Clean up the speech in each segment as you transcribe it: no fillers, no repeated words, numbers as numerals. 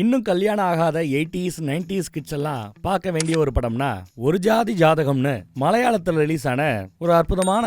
இன்னும் கல்யாணம் ஆகாத 80s 90s கிட்ஸ் எல்லாம் பார்க்க வேண்டிய ஒரு படம்னா ஒரு ஜாதி ஜாதகம்னு மலையாளத்தில் ரிலீஸ் ஆன ஒரு அற்புதமான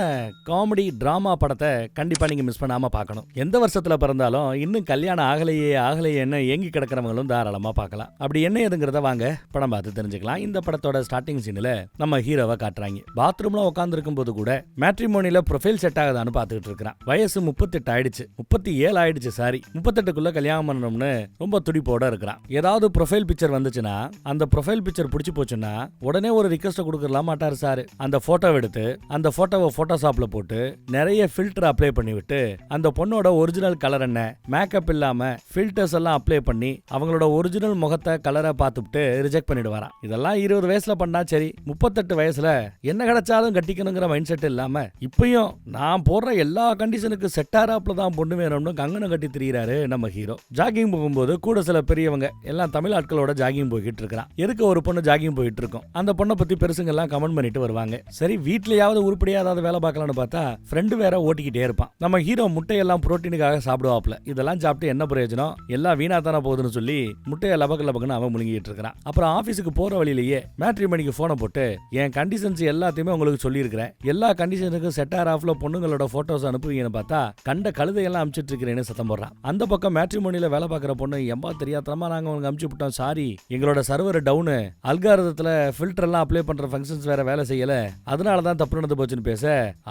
காமெடி டிராமா படத்தை கண்டிப்பா நீங்க மிஸ் பண்ணாம பார்க்கணும். எந்த வருஷத்துல பிறந்தாலும் இன்னும் கல்யாணம் ஆகலையேன்னு ஏங்கி கிடக்கிறவங்களும் தாராளமா பார்க்கலாம். அப்படி என்ன ஏதுங்கிறத வாங்க படம் பார்த்து தெரிஞ்சுக்கலாம். இந்த படத்தோட ஸ்டார்டிங் சீன்ல நம்ம ஹீரோவை காட்டுறாங்க. பாத்ரூம்ல உட்கார்ந்து இருக்கும் போது கூட மேட்ரிமோனியில ப்ரொஃபைல் செட் ஆகுதான்னு பார்த்துக்கிட்டு இருக்கிறான். வயசு 38 ஆயிடுச்சு, 37 ஆயிடுச்சு, சாரி 38க்குள்ள கல்யாணம் பண்ணணும்னு ரொம்ப துடிப்போட இருக்கிறான். ஏதாவது ப்ரொஃபைல் பிக்சர் வந்துச்சுன்னா அந்த ப்ரொஃபைல் பிக்சர் பிடிச்சு போச்சுன்னா உடனே ஒரு ரிக்வெஸ்ட் கொடுக்கலாம் மாட்டாரு சார். அந்த போட்டோவை எடுத்து அந்த போட்டோவை போட்டோஷாப்ல போட்டு நிறைய ஃபில்டர் அப்ளை பண்ணி விட்டு அந்த பொண்ணோட ஒரிஜினல் கலர் என்ன, மேக்கப் இல்லாம ஃபில்டர்ஸ் எல்லாம் அப்ளை பண்ணி அவங்களோட ஒரிஜினல் முகத்தை கலரை பார்த்துட்டு ரிஜெக்ட் பண்ணிடுவாராம். இதெல்லாம் 20 வயசுல பண்ணா சரி, 38 வயசுல என்ன கிடைச்சாலும் கட்டிக்கணுங்கிற மைண்ட் செட் இல்லாம இப்பயும் நான் போடுற எல்லா கண்டிஷனுக்கு செட் ஆறாப்ல தான் பொண்ணு வேணும்னு கங்கணம் கட்டி திரியிறாரு நம்ம ஹீரோ. ஜாகிங் போகும்போது கூட சில பெரியவங்க எல்லாம் தமிழ் ஆட்களோட ஜாகிங் போய்கிட்டு இருக்கான். எதுக்கு ஒரு பொண்ணு ஜாகிங் போயிட்டு இருக்கும், அந்த பொண்ணை பத்தி பெருசுங்க எல்லாம் கமெண்ட் பண்ணிட்டு வருவாங்க. சரி வீட்லயாவது உருப்படியா ஏதாவது வேலை பார்க்கலாம்னு பார்த்தா ஃப்ரெண்டு வேற ஓட்டிக்கிட்டே இருப்பான். நம்ம ஹீரோ முட்டையெல்லாம் புரோட்டீனுக்காக சாப்பிடுவாப்ல. இதெல்லாம் சாப்பிட்டு என்ன பிரயோஜனம், எல்லாம் வீணா தானே போகுதுன்னு சொல்லி முட்டையை லபக்குன்னு அவன் முழுங்கிட்டு இருக்கிறான். அப்புறம் ஆபீஸுக்கு போற வழியிலேயே மேட்ரிமோனிக்கு போனை போட்டு என் கண்டிஷன்ஸ் எல்லாத்தையுமே உங்களுக்கு சொல்லி இருக்கிறேன், எல்லா கண்டிஷனுக்கும் செட் ஆஃப்ல பொண்ணுங்களோட போட்டோஸ் அனுப்புவீங்கன்னு பார்த்தா கண்ட கழுதையெல்லாம் அனுப்பிச்சிட்டு இருக்கிறேன்னு சத்தம் போடுறான். அந்த பக்கம் மேட்ரிமோனியில வேலை பார்க்குற பொண்ணு எம்பா தெரியாதமா நாங்க உங்களுக்கு அனுப்பிச்சு விட்டோம், சாரி எங்களோட சர்வர் டவுனு, அல்காரிதத்துல ஃபில்டர் எல்லாம் அப்ளை பண்ற ஃபங்க்ஷன்ஸ் வேற வேலை செய்யல, அதனால தான் தப்பு நடந்து போச்சுன்னு பேச,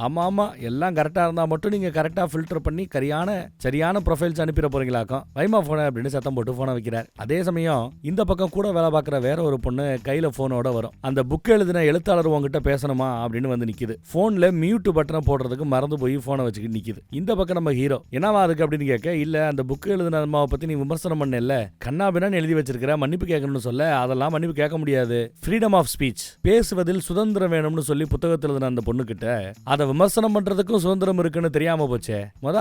ஆமா எல்லாம் கரெக்டா இருந்தா மட்டும் நீங்க கரெக்டா ஃபில்டர் பண்ணி சரியான ப்ரொஃபைல்ஸ் அனுப்பிட போறீங்களாக்கும், வைமா போன அப்படின்னு சத்தம் போட்டு போனை வைக்கிறார். அதே சமயம் இந்த பக்கம் கூட வேலை பார்க்குற வேற ஒரு பொண்ணு கையில போனோட வரும். அந்த புக் எழுதின எழுத்தாளர் உங்ககிட்ட பேசணுமா அப்படின்னு வந்து நிக்குது. போன்ல மியூட் பட்டனை போடுறதுக்கு மறந்து போய் போனை வச்சுக்கிட்டு நிக்குது. இந்த பக்கம் நம்ம ஹீரோ என்னவா அதுக்கு அப்படின்னு கேட்க, இல்ல அந்த புக் எழுதின அம்மாவை பத்தி நீ விமர்சனம் பண்ணல, கண்ணாபின்னு எழுதி வச்சிருக்கிற, மன்னிப்பு கேட்கணும்னு சொல்ல அதெல்லாம் மன்னிப்பு கேட்க முடியாது, ஃப்ரீடம் ஆஃப் ஸ்பீச், பேசுவதில் சுதந்திரம் வேணும்னு சொல்லி புத்தகத்தில் எழுதின அந்த பொண்ணு கிட்ட அதை விமர்சனம் பண்றதுக்கும் சுதந்திரம் இருக்குன்னு தெரியாம போச்சே,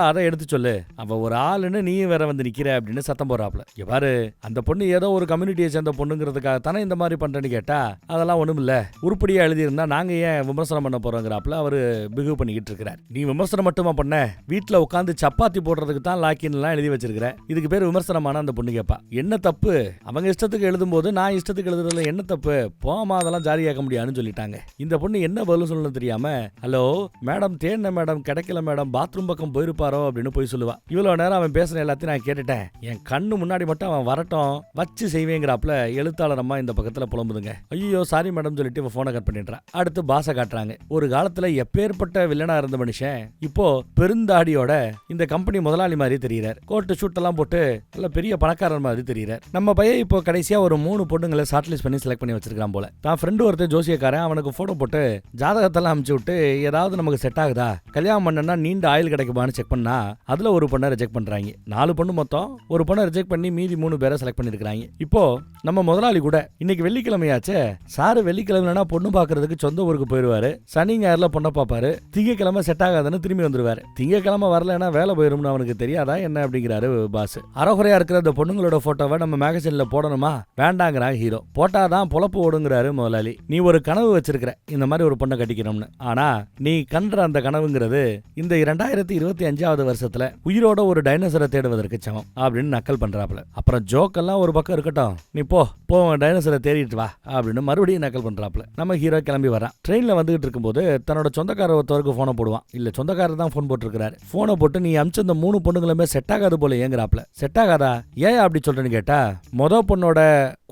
அதை எடுத்து சொல்லு, அவ ஒரு ஆளுன்னு நீ வேற வந்து நிக்கிற அப்படின்னு சத்தம் போறாப்ல. பாரு அந்த பொண்ணு ஏதோ ஒரு கம்யூனிட்டியை சேர்ந்த பொண்ணுங்கிறதுக்காக தானே இந்த மாதிரி பண்றேன்னு கேட்டா அதெல்லாம் ஒண்ணும் இல்ல, உருப்படியா எழுதியிருந்தா நாங்க ஏன் விமர்சனம் பண்ண போறோங்கிறாப்ல அவரு பிஹேவ் பண்ணிக்கிட்டு இருக்கிறார். நீ விமர்சனம் மட்டுமா பண்ண, வீட்டுல உட்காந்து சப்பாத்தி போடுறதுக்கு தான் லாக்கின் எல்லாம் எழுதி வச்சிருக்கிற, இதுக்கு பேர் விமர்சனமான அந்த பொண்ணு கேட்பா. என்ன தப்பு, அவங்க இஷ்டத்துக்கு எழுதும் போது நான் இஷ்டத்துக்கு எழுதுறதுல என்ன தப்பு, போமா அதெல்லாம் ஜாரி ஆக்க முடியாதுன்னு சொல்லிட்டாங்க. இந்த பொண்ணு என்ன பதில் சொல்லணும் தெரியாம, ஹலோ மேடம் தேன மேடம் கிடைக்கல மேடம் பாத்ரூம் பக்கம் போயிருப்பாரோ அப்படின்னு போய் சொல்லுவா. இவ்வளவு நேரம் அவன் பேசுற எல்லாத்தையும் நான் கேட்டுட்டேன், என் கண்ணு முன்னாடி மட்டும் அவன் வரட்டும் வச்சு செய்வேங்கிறாப்ல எழுத்தாளர் அம்மா இந்த பக்கத்துல புலம்புதுங்க. ஐயோ சாரி மேடம் சொல்லிட்டு இவன் போனை கட் பண்ணிடுறான். அடுத்து பாச காட்டுறாங்க. ஒரு காலத்துல எப்பேற்பட்ட வில்லனா இருந்த மனுஷன் இப்போ பெருந்தாடியோட இந்த கம்பெனி முதலாளி மாதிரி தெரியுறார். கோட்டு ஷூட் எல்லாம் போட்டு நல்ல பெரிய பணக்காரர் மாதிரி தெரியுறார். நம்ம பையன் இப்போ கடைசியா ஒரு 3 பொண்ணுங்களை ஷார்ட் லிஸ்ட் பண்ணி செலக்ட் பண்ணி வச்சிருக்கான் போல. தான் ஃப்ரெண்டு ஒருத்தர் ஜோசியக்காரன் அவனுக்கு போட்டோ போட்டு ஜாதகத்தெல்லாம் அனுப்பிச்சு விட்டு ஏதாவது நமக்கு செட் ஆகுதா, கல்யாணம் பண்ணனா நீண்ட ஆயுள் கிடைக்குமான்னு செக் பண்ணா அதுல ஒரு பொண்ணை ரிஜெக்ட் பண்றாங்க. 4 பொண்ணு மொத்தம், ஒரு பொண்ணை ரிஜெக்ட் பண்ணி மீதி 3 பேரை செலக்ட் பண்ணிருக்காங்க. இப்போ நம்ம முதலாளி கூட இன்னைக்கு வெள்ளிக்கிழமையாச்சே, சாரு வெள்ளிக்கிழமைனா பொண்ணு பாக்குறதுக்கு சொந்த ஊருக்கு போயிருவாரு, சனி ஞாயிறுல பொண்ணை பாப்பாரு, திங்கக்கிழமை செட் ஆகாதுன்னு திரும்பி வந்துருவாரு. திங்கக்கிழமை வரலன்னா வேலை போயிரும்னு அவனுக்கு தெரியாதா என்ன அப்படிங்கிறாரு பாஸ். அறகுறையா இருக்கிற அந்த பொண்ணுங்களோட போட்டோவை நம்ம மேகசின்ல போடணுமா வேண்டாங்கிறான் ஹீரோ. போட்டாதான் பொழப்பு ஓடுங்கிறாரு முதலாளி. நீ ஒரு கனவு வச்சிருக்கிற இந்த மாதிரி ஒரு பொண்ணை கட்டிக்கணும்னு, ஆனா நீ கன்ற அந்த கனவுங்கிறது இந்த 2025 வருஷத்துல உயிரோட ஒரு டைனோசரை தேடுவதற்கு சமம் அப்படின்னு நக்கல் பண்றாப்ல. அப்புறம் ஜோக்கெல்லாம் ஒரு பக்கம் இருக்கட்டும், நீ போ டைனோசரை தேடிட்டு வா அப்படின்னு மறுபடியும் நக்கல் பண்றாப்ல. நம்ம ஹீரோ கிளம்பி வரான். ட்ரெயின்ல வந்துகிட்டு இருக்கும்போது தன்னோட சொந்தக்கார ஒருத்தருக்கு போனை போடுவான். இல்ல சொந்தக்காரர் தான் போன் போட்டுருக்காரு. போனை போட்டு நீ அமிச்ச இந்த 3 பொண்ணுங்களுமே செட் ஆகாது போல ஏங்குறாப்ல. செட் ஆகாதா ஏன் அப்படி சொல்றேன்னு கேட்டா, மொத பொண்ணோட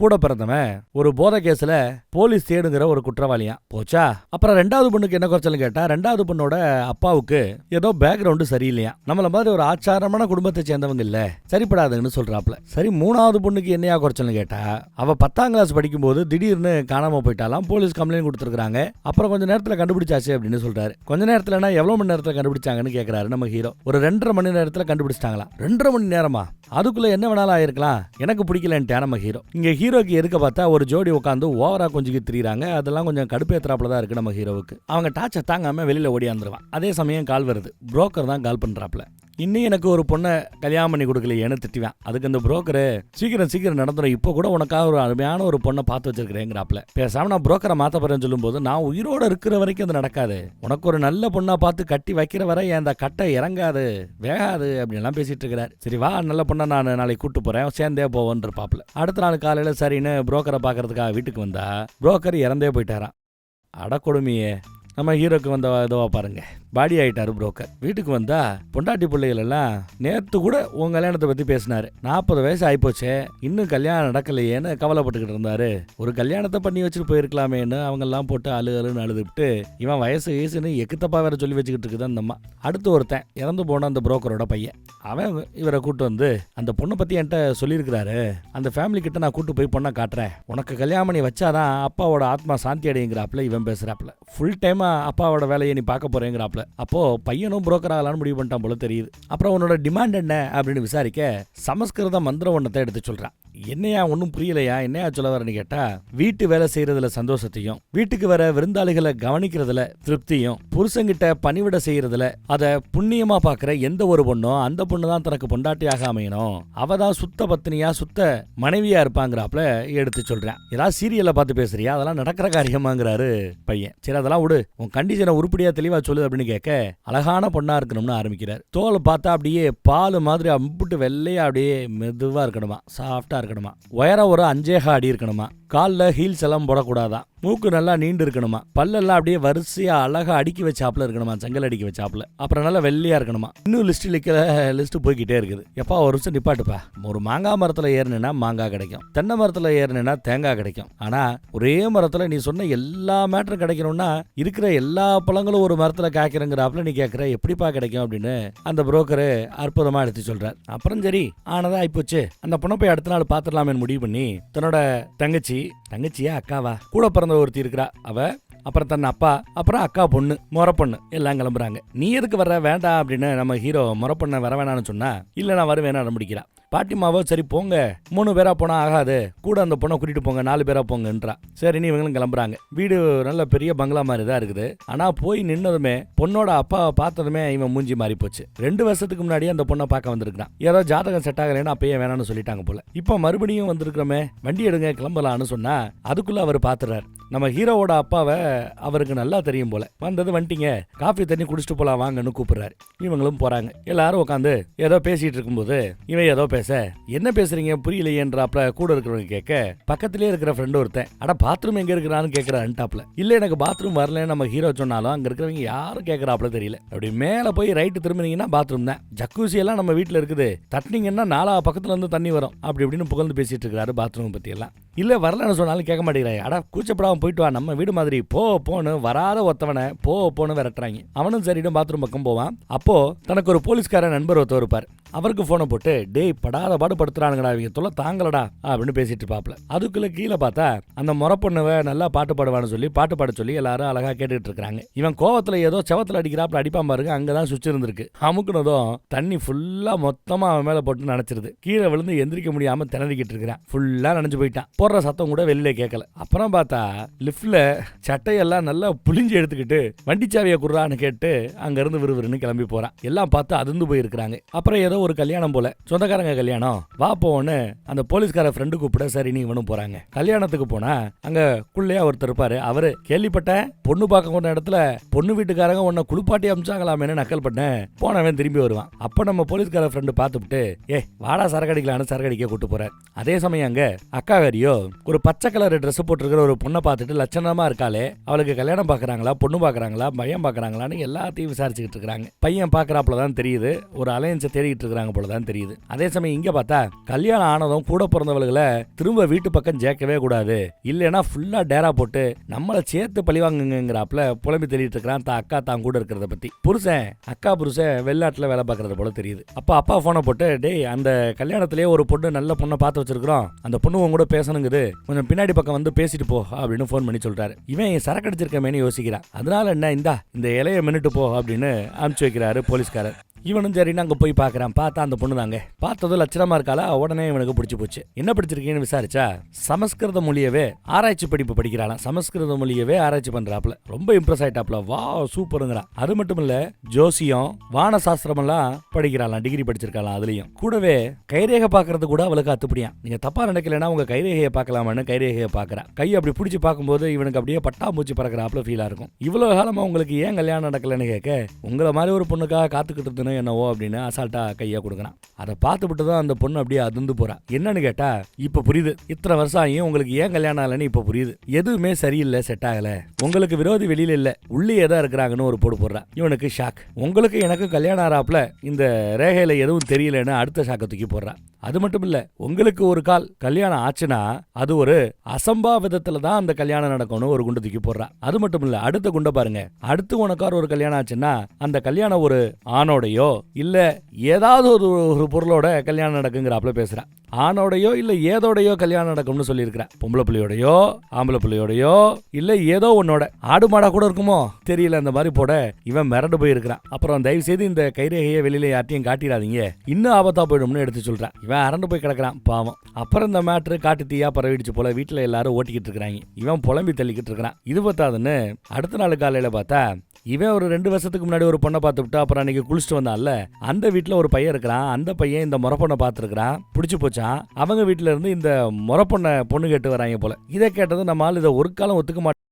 கூட பிறந்தவன் ஒரு போதை கேஸ்ல போலீஸ் தேடுங்கிற ஒரு குற்றவாளியா போச்சா. அப்புறம் 2வது பொண்ணுக்கு என்ன குறைச்சல் கேட்டா, 2வது பொண்ணோட அப்பாவுக்கு ஏதோ பேக்ரவுண்டு சரியில்லையா, நம்மள மாதிரி ஒரு ஆச்சாரமான குடும்பத்தை சேர்ந்தவங்க இல்ல, சரிப்படாதுன்னு சொல்றாப்ல. சரி 3வது பொண்ணுக்கு என்னையா குறைச்சல்னு கேட்டா, அவ 10ஆம் கிளாஸ் படிக்கும் போது திடீர்னு காணாம போயிட்டாலாம், போலீஸ் கம்ப்ளைண்ட் கொடுத்துருக்காங்க, அப்புறம் கொஞ்ச நேரத்துல கண்டுபிடிச்சாச்சு அப்படின்னு சொல்றாரு. கொஞ்ச நேரத்துலனா எவ்வளவு மணி நேரத்துல கண்டுபிடிச்சாங்கன்னு கேட்கிறாரு நம்ம ஹீரோ. ஒரு 2.5 மணி நேரத்துல கண்டுபிடிச்சிட்டாங்களா. 2.5 மணி நேரமா, அதுக்குள்ள என்ன வேணாலும் ஆயிருக்கலாம், எனக்கு பிடிக்கலன்ட்டா நம்ம ஹீரோ. இங்க ஹீரோக்கு எதுக்க பார்த்தா ஒரு ஜோடி உட்காந்து ஓவரா கொஞ்சம் திரிறாங்க, அதெல்லாம் கொஞ்சம் கடுப்பேத்துறாப்புல தான் இருக்கு நம்ம ஹீரோவுக்கு. அவங்க டார்ச்சர் தாங்காம வெளியில ஓடியாந்துருவான். அதே சமயம் கால் வருது. புரோக்கர் தான் கால் பண்றாப்ல. இன்னும் எனக்கு ஒரு பொண்ணை கல்யாணம் பண்ணி கொடுக்கலையேன்னு திட்டுவேன். அதுக்கு அந்த புரோக்கரு சீக்கிரம் நடந்துடும், இப்போ கூட உனக்காக ஒரு அருமையான ஒரு பொண்ணை பார்த்து வச்சிருக்கிறேங்கிறாப்ல. பேசாம நான் புரோக்கரை மாத்த போறேன்னு சொல்லும்போது, நான் உயிரோட இருக்கிற வரைக்கும் அது நடக்காது, உனக்கு ஒரு நல்ல பொண்ணா பார்த்து கட்டி வைக்கிற வரை அந்த கட்டை இறங்காது வேகாது அப்படின்லாம் பேசிட்டு இருக்கிறார். சரி வா, நல்ல பொண்ணை நான் நாளைக்கு கூட்டு போறேன், சேர்ந்தே போவோன்னு இருப்பாப்ல. அடுத்த நாள் காலையில சரின்னு புரோக்கரை பாக்குறதுக்காக வீட்டுக்கு வந்தா புரோக்கர் இறந்தே போயிட்டாராம். அடக்கொடுமையே, நம்ம ஹீரோக்கு வந்த இதுவா பாருங்க, பாடி ஆயிட்டாரு புரோக்கர். வீட்டுக்கு வந்தா பொண்டாட்டி பிள்ளைகள் எல்லாம் நேற்று கூட உன் கல்யாணத்தை பத்தி பேசினாரு, 40 வயசு ஆயிப்போச்சே இன்னும் கல்யாணம் நடக்கலையேன்னு கவலைப்பட்டுக்கிட்டு இருந்தாரு. ஒரு கல்யாணத்தை பண்ணி வச்சுட்டு போயிருக்கலாமேன்னு அவங்க எல்லாம் போட்டு அழுன்னு அழுதுட்டு, இவன் வயசுன்னு எக்குத்தப்பா வேற சொல்லி வச்சுக்கிட்டு இருக்குதான் அந்த அம்மா. அடுத்து ஒருத்தன் இறந்து போன அந்த புரோக்கரோட பையன், அவன் இவரை கூட்டு வந்து அந்த பொண்ணை பத்தி என்கிட்ட சொல்லியிருக்கிறாரு, அந்த ஃபேமிலி கிட்ட நான் கூட்டு போய் பொண்ணை காட்டுறேன், உனக்கு கல்யாணம் பண்ணி வச்சாதான் அப்பாவோட ஆத்மா சாந்தி அடைங்கிறாப்புல. இவன் பேசுறாப்புல ஃபுல் டைமா அப்பாவோட வேலையை நீ பார்க்க போறேங்கிறாப்புல. அப்போ பையனும் புரோக்கர் ஆகலான்னு முடிவு பண்ணிட்டான் போல தெரியுது. அப்புறம் உன்னோட டிமாண்ட் என்ன அப்படின்னு விசாரிக்க சமஸ்கிருத மந்திர ஒன்னத்தை எடுத்து சொல்றான். என்னையா ஒன்னும் புரியலையா, என்னையா சொல்ல வரேன்னு கேட்டா, வீட்டு வேலை செய்யறதுல சந்தோஷத்தையும், வீட்டுக்கு வர விருந்தாளிகளை கவனிக்கிறதுல திருப்தியும், புருஷங்கிட்ட பணிவிட செய்யறதுல அத புண்ணியமா பாக்குற எந்த ஒரு பொண்ணும் அந்த பொண்ணு தான் தனக்கு பொண்டாட்டியாக அமையணும், அவதான் சுத்த பத்தினியா சுத்த மனைவியா இருப்பாங்கிறாப்ல எடுத்து சொல்றேன். ஏதாவது சீரியலை பார்த்து பேசுறியா, அதெல்லாம் நடக்கிற காரியமாங்கிறாரு பையன். சரி அதெல்லாம் விடு, உன் கண்டிஷனை உருப்படியா தெளிவா சொல்லு அப்படின்னு கேட்க, அழகான பொண்ணா இருக்கணும்னு ஆரம்பிக்கிறார். தோலை பார்த்தா அப்படியே பால் மாதிரி அம்புட்டு வெள்ளையா அப்படியே மெதுவா இருக்கணுமா, சாஃப்டா இருக்கணுமா, உயரம் ஒரு 5 அடி இருக்கணுமா, காலில் ஹீல்ஸ் எல்லாம் போடக்கூடாதா, மூக்கு நல்லா நீண்டு இருக்கணுமா, பல்லெல்லாம் அப்படியே வரிசையா அழகா அடுக்கி வச்சாப்புல இருக்கணுமா, செங்கல் அடிக்கி வச்சாப்புல, அப்புறம் நல்லா வெள்ளையா இருக்கணுமா. இன்னும் லிஸ்ட் போய்கிட்டே இருக்குது. எப்பா ஒரு வருஷம் நிப்பாட்டுப்பா, ஒரு மாங்காய் மரத்துல ஏறினா மாங்காய் கிடைக்கும், தென்னை மரத்துல ஏறினா தேங்காய் கிடைக்கும், ஆனா ஒரே மரத்துல நீ சொன்ன எல்லா மேட்டரும் கிடைக்கணும்னா இருக்கிற எல்லா பழங்களும் ஒரு மரத்துல காய்க்கிறங்கிறாப்புல நீ கேட்கிற எப்படிப்பா கிடைக்கும் அப்படின்னு அந்த புரோக்கரு அற்புதமா எடுத்து சொல்றாரு. அப்புறம் சரி ஆனதா ஆயிப்போச்சு, அந்த பொண்ணை போய் அடுத்த நாள் பாத்துடலாமே முடிவு பண்ணி தன்னோட தங்கச்சியா அக்காவா கூட பிறந்த ஒருத்தி இருக்கிறா அவ, அப்புறம் தன் அப்பா, அப்புறம் அக்கா பொண்ணு முறை பொண்ணு எல்லாம் கிளம்புறாங்க. நீ எதுக்கு வர்ற வேண்டாம் அப்படின்னு நம்ம ஹீரோ முறை பொண்ணை வர வேணான்னு சொன்னா, இல்ல நான் வருவேன் ஆரம்பிக்கிறா. பாட்டிமாவோ சரி போங்க 3 பேரா போனா ஆகாது, கூட அந்த பொண்ணை கூட்டிட்டு போங்க 4 பேரா போங்கன்றா. சரி நீ இவங்களும் கிளம்புறாங்க. வீடு நல்ல பெரிய பங்களா மாதிரி தான் இருக்குது. ஆனா போய் நின்னதுமே பொண்ணோட அப்பாவை பார்த்ததுமே இவன் மூஞ்சி மாறி போச்சு. 2 வருஷத்துக்கு முன்னாடியே அந்த பொண்ணை பார்க்க வந்திருக்கான். ஏதோ ஜாதகம் செட் ஆகலைன்னு அப்பயே வேணான்னு சொல்லிட்டாங்க போல. இப்போ மறுபடியும் வந்திருக்கிறோமே, வண்டி எடுங்க கிளம்பலான்னு சொன்னா அதுக்குள்ள அவர் பாத்துறாரு. நம்ம ஹீரோவோட அப்பாவை அவருக்கு நல்லா தெரியும் போல. வந்தது வந்துட்டீங்க, காஃபி தண்ணி குடிச்சிட்டு போலாம் வாங்கன்னு கூப்பிடுறாரு. இவங்களும் போறாங்க. எல்லாரும் உட்காந்து ஏதோ பேசிட்டு இருக்கும்போது இவன் ஏதோ என்ன பேசுறீங்க புரியலையேன்றாப்ல கூட இருக்கிறவங்க கேட்க, பக்கத்திலே இருக்கிற ஃப்ரெண்ட் ஒருத்தன், அட பாத்ரூம் எங்க இருக்கிறான்னு கேட்கறான்ட்டாப்ல. இல்ல எனக்கு பாத்ரூம் வரலன்னு நம்ம ஹீரோ சொன்னாலும் அங்க இருக்கிறவங்க யாரும் கேட்கறாப்ல தெரியல. அப்படி மேல போய் ரைட்டு திரும்பினீங்கன்னா பாத்ரூம் தான், ஜக்கூசி எல்லாம் நம்ம வீட்டுல இருக்குது, தட்டினீங்கன்னா 4 பக்கத்துல இருந்து தண்ணி வரும் அப்படி இப்படின்னு புகழ்ந்து பேசிட்டு இருக்காரு பாத்ரூம் பத்தி எல்லாம். இல்ல வரலன்னு சொன்னாலும் கேட்க மாட்டேங்கிறாய், அட கூச்சப்படாம போயிட்டு வா நம்ம வீடு மாதிரி போன்னு வராத ஒத்தவனை போன்னு விரட்டுறாங்க. அவனும் சரிடும் பாத்ரூம் பக்கம் போவான். அப்போ தனக்கு ஒரு போலீஸ்கார நண்பர் ஒருத்தர் இருப்பார். அவருக்கு போனை போட்டு, டேய் படாத பாடு படுத்துறானுங்கடா இவங்க தொல்லை தாங்கலடா அப்படின்னு பேசிட்டு இருப்பாப்ல. அதுக்குள்ள கீழே பார்த்தா அந்த முறை பொண்ணுவ நல்லா பாட்டு பாடுவான்னு சொல்லி பாட்டு பாட சொல்லி எல்லாரும் அழகா கேட்டுட்டு இருக்காங்க. இவன் கோவத்துல ஏதோ செவத்துல அடிக்கிறாப்புல அடிப்பான் பாருங்க, அங்கதான் சுவிட்ச் இருந்திருக்கு. அமுக்குனதும் தண்ணி ஃபுல்லா மொத்தமா அவன் மேல போட்டு நினைச்சிருது. கீழே விழுந்து எந்திரிக்க முடியாம திணறிக்கிட்டு இருக்கிறான். ஃபுல்லா நினைஞ்சு போயிட்டான். போடுற சத்தம் கூட வெளியில கேட்கல. அப்புறம் பார்த்தா லிப்ட்ல சட்டையெல்லாம் நல்லா புளிஞ்சு எடுத்துக்கிட்டு வண்டி சாவியை குடுறான்னு கேட்டு அங்க இருந்து விறுவிறுன்னு கிளம்பி போறான். எல்லாம் பார்த்து அதிர்ந்து போயிருக்கிறாங்க. அப்புறம் ஏதோ ஒரு கல்யாணம் போல, சொந்தக்காரங்க கல்யாணம், வா போன்னு அந்த போலீஸ்கார ஃப்ரெண்டு கூப்பிட சரி நீ இவனும் போறாங்க. கல்யாணத்துக்கு போனா அங்க குள்ளையா ஒருத்தர் இருப்பாரு. அவரு கேள்விப்பட்ட பொண்ணு பார்க்க போன இடத்துல பொண்ணு வீட்டுக்காரங்க உன்னை குளிப்பாட்டி அமிச்சாங்களாமேன்னு நக்கல் பண்ண போனவன் திரும்பி வருவான். அப்ப நம்ம போலீஸ்கார ஃப்ரெண்டு பார்த்துட்டு, வாடா சரக்கடிக்கலான்னு சரக்கடிக்க கூட்டு போறார். அதே சமயம் அங்க அக்காகாரியோ ஒரு பச்சை கலர் ட்ரெஸ் போட்டிருக்கிற ஒரு பொண்ணை பார்த்துட்டு லட்சணமா இருக்காளே, அவளுக்கு கல்யாணம் பாக்குறாங்களா, பொண்ணு பாக்குறாங்களா, பையன் பாக்குறாங்களான்னு எல்லாத்தையும் விசாரிச்சுக்கிட்டு இருக்காங்க. பையன் பாக்குறாப்புலதான் தெரியுது, ஒரு அலையன்ஸை தேடிட்டு இருக்கிறாங்க போலதான் தெரியுது. அதே சமயம் இங்க பார்த்தா கல்யாணம் ஆனதும் கூட பிறந்தவர்களை திரும்ப வீட்டு பக்கம் சேர்க்கவே கூடாது, இல்லைன்னா ஃபுல்லா டேரா போட்டு நம்மளை சேர்த்து பழிவாங்குங்கிறாப்புல புலம்பி தெளிட்டு இருக்கிறான் தான் அக்கா தான் கூட இருக்கிறத பத்தி. புருஷன் அக்கா புருஷன் வெளிநாட்டுல வேலை பார்க்கறது போல தெரியுது. அப்ப அப்பா போனை போட்டு, டேய் அந்த கல்யாணத்திலேயே ஒரு பொண்ணு நல்ல பொண்ணை பார்த்து வச்சிருக்கிறோம், அந்த பொண்ணு உங்க கூட பேசணுங்குது, கொஞ்சம் பின்னாடி பக்கம் வந்து பேசிட்டு போ அப்படின்னு போன் பண்ணி சொல்றாரு. இவன் சரக்கு அடிச்சிருக்கமேனு யோசிக்கிறான். அதனால என்ன, இந்த இலைய மின்னுட்டு போ அப்படின்னு அனுப்பிச்சு வைக்கிறாரு போலீஸ்காரர். இவனும் சரின்னு அங்க போய் பாக்குறான். பார்த்தா அந்த பொண்ணு தாங்க. பார்த்ததும் லட்சணமா இருக்காளா, உடனே இவனுக்கு பிடிச்சு போச்சு. என்ன படிச்சிருக்கீங்கன்னு விசாரிச்சா சமஸ்கிருத மொழியவே ஆராய்ச்சி படிப்பு படிக்கிறாளாம். சமஸ்கிருத மொழியவே ஆராய்ச்சி பண்றாப்ல. ரொம்ப இம்ப்ரெஸ் ஆயிட்டாப்ல. வா சூப்பருங்கிறா. அது மட்டும் இல்ல ஜோசியம் வான சாஸ்திரம் எல்லாம் படிக்கிறாளாம். டிகிரி படிச்சிருக்காளாம். அதுலயும் கூடவே கைரேகை பாக்குறது கூட அவளுக்கு அத்துப்படியா. நீங்க தப்பா நினைக்கலன்னா உங்க கைரேகையை பார்க்கலாமான்னு கைரேகையை பாக்குறா. கை அப்படி பிடிச்சி பார்க்கும்போது இவனுக்கு அப்படியே பட்டாம்பூச்சி பறக்கிறாப்ல ஃபீலா இருக்கும். இவ்வளவு காலமா உங்களுக்கு ஏன் கல்யாணம் நடக்கலன்னு கேட்க, உங்களை மாதிரி ஒரு பொண்ணுக்காக காத்துக்கிட்டு இருந்தேன்னு என்னவோ அப்படின்னு அசால்ட்டா கையா கொடுக்குறான். அதை பார்த்து விட்டு தான் அந்த பொண்ணு அப்படியே அதிர்ந்து போறா. என்னன்னு கேட்டா, இப்ப புரியுது இத்தனை வருஷம் ஆகியும் உங்களுக்கு ஏன் கல்யாணம் ஆகலன்னு இப்ப புரியுது. எதுவுமே சரியில்லை, செட் ஆகல. உங்களுக்கு விரோதி வெளியில இல்ல, உள்ளே தான் இருக்கிறாங்கன்னு ஒரு போடு போடுறா. இவனுக்கு ஷாக். உங்களுக்கு எனக்கு கல்யாணம் ஆறாப்ல இந்த ரேகையில எதுவும் தெரியலன்னு அடுத்த ஷாக்கை தூக்கி போடுறா. அது மட்டும் இல்ல, உங்களுக்கு ஒரு கால் கல்யாணம் ஆச்சுன்னா அது ஒரு அசம்பாவிதத்துல தான் அந்த கல்யாணம் நடக்கும்னு ஒரு குண்டு தூக்கி போடுறா. அது மட்டும் இல்ல, அடுத்த குண்டை பாருங்க. அடுத்து உனக்கார் ஒரு கல்யாணம் ஆச்சுன்னா அந்த கல்யாணம் ஒரு ஆணோடையோ இல்ல ஏதாவது ஒரு பொருளோட கல்யாணம் நடக்குங்கிறாப்ல பேசுறா. ஆணோடையோ இல்ல ஏதோடையோ கல்யாணம் நடக்கும்னு சொல்லியிருக்கிறா. பொம்பளை பிள்ளையோடையோ ஆம்பளை பிள்ளையோடையோ இல்ல ஏதோ உன்னோட ஆடு மாடா கூட இருக்குமோ தெரியல. அந்த மாதிரி போட இவன் மிரண்டு போயிருக்கிறான். அப்புறம் தயவு செய்து இந்த கைரேகையை வெளியில யார்ட்டையும் காட்டிடாதீங்க, இன்னும் ஆபத்தா போயிடும்னு எடுத்து சொல்றான். இவன் அரண்டு போய் கிடக்குறான் பாவம். அப்புறம் இந்த மேட்ரு காட்டு தீயா பரவிடுச்சு போல. வீட்டுல எல்லாரும் ஓட்டிக்கிட்டு இருக்கிறாங்க. இவன் புலம்பி தள்ளிக்கிட்டு இருக்கிறான். இது பார்த்தாதுன்னு அடுத்த நாள் காலையில பார்த்தா இவன் ஒரு 2 வருஷத்துக்கு முன்னாடி ஒரு பொண்ணை பார்த்து விட்டு அப்புறம் அன்னைக்கு குளிச்சுட்டு வந்தான்ல, அந்த வீட்டுல ஒரு பையன் இருக்கிறான். அந்த பையன் இந்த முறப்பொண்ணை பார்த்துருக்கிறான், பிடிச்சு போச்சான். அவங்க வீட்டுல இருந்து இந்த முறப்பொண்ணை பொண்ணு கேட்டு வராங்க போல. இதை கேட்டது நம்ம ஆள் இதை ஒரு காலம் ஒத்துக்க மாட்டேன்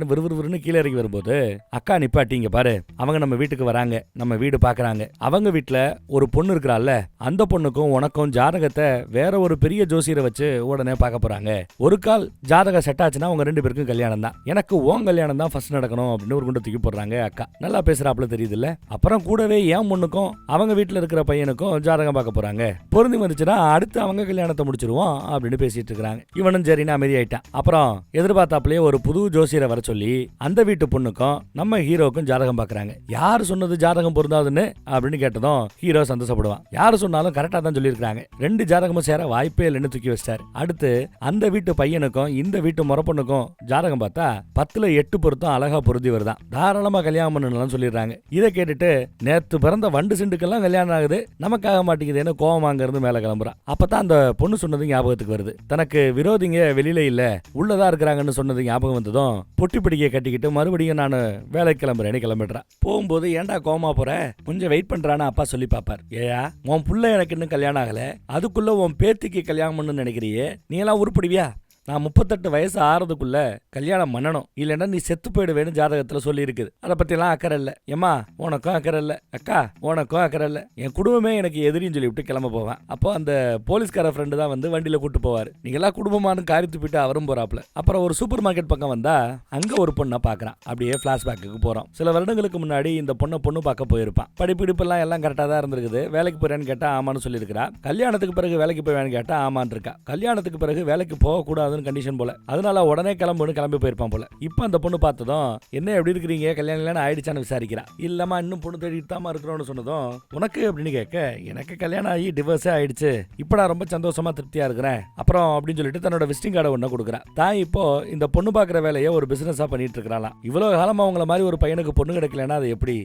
விறுவிறுன்னு கீழே இறங்கி வரும்போது, அக்கா நிப்பாட்டிங்க பாரு, அவங்க நம்ம வீட்டுக்கு வராங்க, நம்ம வீடு பாக்குறாங்க. அவங்க வீட்டுல ஒரு பொண்ணு இருக்கிறாள்ல, அந்த பொண்ணுக்கும் உனக்கும் ஜாதகத்தை வேற ஒரு பெரிய ஜோசியரை வச்சு உடனே பார்க்க போறாங்க. ஒரு கால் ஜாதகம் செட் ஆச்சுன்னா உங்க 2 பேருக்கும் கல்யாணம் தான். எனக்கு உன் கல்யாணம் தான் ஃபர்ஸ்ட் நடக்கணும் அப்படின்னு ஒரு குண்டு தூக்கி போடுறாங்க. அக்கா நல்லா பேசுறாப்புல தெரியுது இல்ல. அப்புறம் கூடவே என் பொண்ணுக்கும் அவங்க வீட்டுல இருக்கிற பையனுக்கும் ஜாதகம் பார்க்க போறாங்க. பொருந்தி வந்துச்சுன்னா அடுத்து அவங்க கல்யாணத்தை முடிச்சிருவோம் அப்படின்னு பேசிட்டு இருக்காங்க. இவனும் சரின்னு அமைதியாயிட்டான். அப்புறம் எதிர்பார்த்தாப்புலயே ஒரு புது ஜோசியரை சொல்லி அந்த வீட்டு பொண்ணுக்கும் நம்ம ஹீரோக்கும் ஜாதகம் பாக்குறாங்க. யாரு சொன்னது ஜாதகம் பொருந்தாதுன்னு அப்படின்னு கேட்டதும் ஹீரோ சந்தோஷப்படுவான். யாரு சொன்னாலும் கரெக்டா தான் சொல்லியிருக்காங்க. 2 ஜாதகமும் சேர வாய்ப்பே இல்லைன்னு தூக்கி வச்சிட்டாரு. அடுத்து அந்த வீட்டு பையனுக்கும் இந்த வீட்டு முறப்பொண்ணுக்கும் ஜாதகம் பார்த்தா 10ல் 8 பொருத்தம் அழகா பொருந்தி வருதான். தாராளமா கல்யாணம் பண்ணலாம் சொல்லிடுறாங்க. இதை கேட்டுட்டு நேத்து பிறந்த வண்டு சிண்டுக்கெல்லாம் கல்யாணம் ஆகுது, நமக்காக மாட்டேங்குதுன்னு கோவமாங்க இருந்து மேல கிளம்புறான். அப்பதான் அந்த பொண்ணு சொன்னது ஞாபகத்துக்கு வருது. தனக்கு விரோதிங்க வெளியில இல்ல உள்ளதா இருக்கிறாங்கன்னு சொன்னது ஞாபகம் வந்ததும் பொட்டி பிடிக்க கட்டிக்கிட்டு மறுபடியும் நான் வேலைக்கு கிளம்புறேன்னு கிளம்பிடுறேன். போகும்போது ஏன்டா கோமா போற, கொஞ்சம் வெயிட் பண்றான்னு அப்பா சொல்லி பாப்பார். ஏயா உன் புள்ள எனக்கு இன்னும் கல்யாணம் ஆகல, அதுக்குள்ள உன் பேத்திக்கு கல்யாணம் பண்ணு நினைக்கிறியே, நீ எல்லாம் உருப்படுவியா? நான் 38 வயசு ஆறதுக்குள்ள கல்யாணம் பண்ணணும், இல்லைன்னா நீ செத்து போயிடுவேன்னு ஜாதகத்துல சொல்லி இருக்குது. அதை பத்தி எல்லாம் அக்கறை இல்ல. ஏமா உனக்கும் அக்கறை இல்ல, அக்கா உனக்கும் அக்கறை இல்ல, என் குடும்பமே எனக்கு எதிரின்னு சொல்லி விட்டு கிளம்ப போவேன். அப்போ அந்த போலீஸ்கார ஃப்ரெண்டு தான் வந்து வண்டியில கூட்டு போவாரு. நீங்க எல்லாம் குடும்பமானு காரித்து போயிட்டு அவரும் போறாப்ல. அப்புறம் ஒரு சூப்பர் மார்க்கெட் பக்கம் வந்தா அங்க ஒரு பொண்ணை பாக்குறான். அப்படியே பிளாஷ்பேக்கு போறோம். சில வருடங்களுக்கு முன்னாடி இந்த பொண்ணு பார்க்க போயிருப்பான். படிப்பு எல்லாம் கரெக்டா தான் இருந்திருக்குது. வேலைக்கு போறேன்னு கேட்டா ஆமான்னு சொல்லியிருக்கிறா. கல்யாணத்துக்கு பிறகு வேலைக்கு போவேன்னு கேட்டா ஆமான்னு இருக்கா. கல்யாணத்துக்கு பிறகு வேலைக்கு போக கூடாது கண்டிஷன் போல. அதனால உடனே கிளம்பி போயிருப்பான் போல. இப்ப அந்த பொண்ணு பார்த்ததும் என்ன எப்படி இருக்கிறீங்க, கல்யாணம் ஆயிடுச்சான்னு விசாரிக்கிறா. இல்லம்மா இன்னும் பொண்ணு தேடிட்டு தான் இருக்கிறோம்னு சொன்னதும் உனக்கு அப்படின்னு கேட்க, எனக்கு கல்யாணம் ஆகி டிவோர்ஸே ஆயிடுச்சு, இப்ப நான் ரொம்ப சந்தோஷமா திருப்தியா இருக்கிறேன் அப்புறம் அப்படின்னு சொல்லிட்டு தன்னோட விசிட்டிங் கார்டை ஒண்ணு கொடுக்குறா. தான் இப்போ இந்த பொண்ணு பாக்குற வேலையை ஒரு பிசினஸா பண்ணிட்டு இருக்கிறாளாம். இவ்வளவு காலமா உங்களை மாதிரி ஒரு பையனுக்கு பொண்ணு கிடைக்கலன்னா அது எப்படி?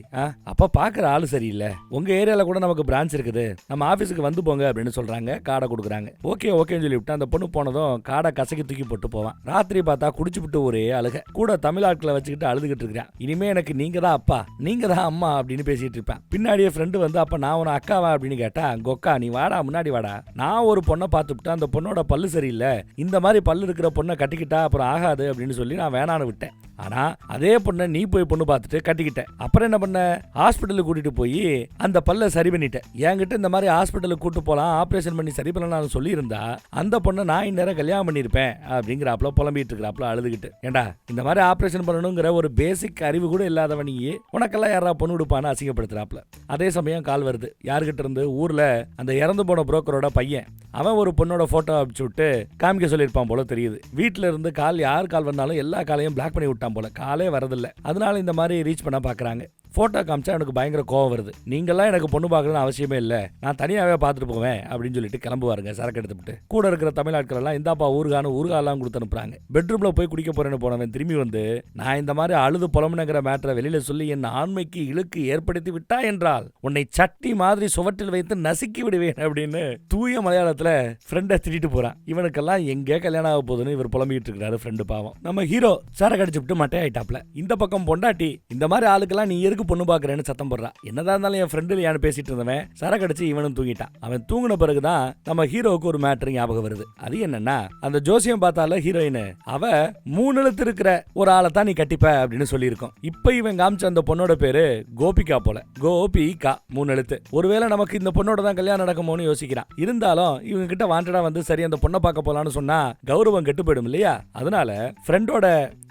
அப்ப பாக்குற ஆளு சரியில்லை, உங்க ஏரியால கூட நமக்கு பிரான்ச் இருக்குது, நம்ம ஆபீஸுக்கு வந்து போங்க அப்படின்னு சொல்றாங்க. கார்டை கொடுக்குறாங்க. ஓகேன்னு சொல்லிவிட்டு அந்த பொண்ணு போனதும் கார்டை கசக்கி தூக்கி போட்டு போவான். ராத்திரி பார்த்தா குடிச்சுட்டு ஒரே அழுக. கூட தமிழ் ஆட்களை வச்சுக்கிட்டு அழுதுகிட்டு இருக்கிறான். இனிமே எனக்கு நீங்க தான் அப்பா, நீங்க தான் அம்மா அப்படின்னு பேசிட்டு இருப்பேன். பின்னாடியே ஃப்ரெண்டு வந்து அப்ப நான் உன அக்காவா அப்படின்னு கேட்டா, கொக்கா நீ வாடா முன்னாடி வாடா, நான் ஒரு பொண்ணை பார்த்துட்டு அந்த பொண்ணோட பல்லு சரியில்லை, இந்த மாதிரி பல்லு இருக்கிற பொண்ணை கட்டிக்கிட்டா அப்புறம் ஆகாது அப்படின்னு சொல்லி நான் வேணான்னு விட்டேன். ஆனா அதே பொண்ணை நீ போய் பொண்ணு பார்த்துட்டு கட்டிக்கிட்ட. அப்புறம் என்ன பண்ண, ஹாஸ்பிட்டலுக்கு கூட்டிட்டு போய் அந்த பல்ல சரி பண்ணிட்டேன். என்கிட்ட இந்த மாதிரி ஹாஸ்பிட்டலுக்கு கூட்டு போலாம், ஆபரேஷன் பண்ணி சரி பண்ணலாம் சொல்லி இருந்தா அந்த பொண்ணை நான் இந்நேரம் கல்யாணம் பண்ணிருப்பேன் அப்படிங்கிறாப்ல புலம்பிட்டு இருக்கிறாப்ல அழுதுகிட்டு. ஏண்டா இந்த மாதிரி ஆபரேஷன் பண்ணணுங்கிற ஒரு பேசிக் அறிவு கூட இல்லாதவன் நீ, உனக்கெல்லாம் யாரா பொண்ணு கொடுப்பான்னு அசிங்கப்படுத்துறாப்ல. அதே சமயம் கால் வருது. யாருகிட்ட இருந்து? ஊர்ல அந்த இறந்து போன புரோக்கரோட பையன். அவன் ஒரு பொண்ணோட போட்டோ அனுப்பிச்சு விட்டு காமிக்க சொல்லியிருப்பான் போல தெரியுது. வீட்டுல இருந்து யார் கால் வந்தாலும் எல்லா காலையும் பிளாக் பண்ணி விட்டான் போல, காலே வரதில்லை. அதனால இந்த மாதிரி ரீச் பண்ண பாக்குறாங்க. போட்டோ காமிச்சா எனக்கு பயங்கர கோவம் வருது. நீங்கெல்லாம் எனக்கு பொண்ணு பார்க்கணும்னு அவசியமே இல்லை, நான் தனியாவே பார்த்துட்டு போவேன் அப்படின்னு சொல்லிட்டு கிளம்புவாருங்க சரக்கு எடுத்துட்டு. கூட இருக்கிற தமிழ் ஆட்கள் எல்லாம் இந்தாப்பா ஊர்காலாம் கொடுத்து அனுப்புறாங்க. பெட்ரூம்ல போய் குடிக்க போறேன்னு போனவன் திரும்பி வந்து நான் இந்த மாதிரி அழுது புலம்புனங்கிற மேட்டரை வெளியில சொல்லி என் ஆண்மைக்கு இழுக்கு ஏற்படுத்தி விட்டா என்றால் உன்னை சட்டி மாதிரி சுவற்றில் வைத்து நசுக்கி விடுவேன் அப்படின்னு தூய மலையாளத்துல ஃப்ரெண்டை திட்டிட்டு போறான். இவனுக்கெல்லாம் எங்கே கல்யாணம் ஆக போகுதுன்னு இவர் புலம்பிட்டு இருக்காரு ஃப்ரெண்டு பாவம். நம்ம ஹீரோ சரக்கு அடிச்சு விட்டு மட்டை ஆயிட்டாப்ல. இந்த பக்கம் பொண்டாட்டி இந்த மாதிரி ஆளுக்கெல்லாம் நீ எதுக்கு பொண்ணு பாக்குறேன்னு சத்தம் போடுறா. என்னதான் இருந்தாலும் என் ஃப்ரெண்டு யானு பேசிட்டு இருந்தவன் சரக்கு அடிச்சு இவனும் தூங்கிட்டான். அவன் தூங்கின பிறகுதான் நம்ம ஹீரோவுக்கு ஒரு மேட்ரு ஞாபகம் வருது. அது என்னன்னா அந்த ஜோசியம் பார்த்தால ஹீரோயின் அவ 3 எழுத்து இருக்கிற ஒரு ஆளை தான் நீ கட்டிப்ப அப்படின்னு சொல்லியிருக்கோம். இப்ப இவன் காமிச்ச அந்த பொண்ணோட பேரு கோபிகா போல. கோபிகா 3 எழுத்து. ஒருவேளை நமக்கு இந்த பொண்ணோட தான் கல்யாணம் நடக்குமோன்னு யோசிக்கிறான். இருந்தாலும் இவங்க கிட்ட வாண்டடா வந்து சரி அந்த பொண்ணை பார்க்க போலான்னு சொன்னா கௌரவம் கெட்டு போயிடும் இல்லையா? அதனால ஃப்ரெண்டோட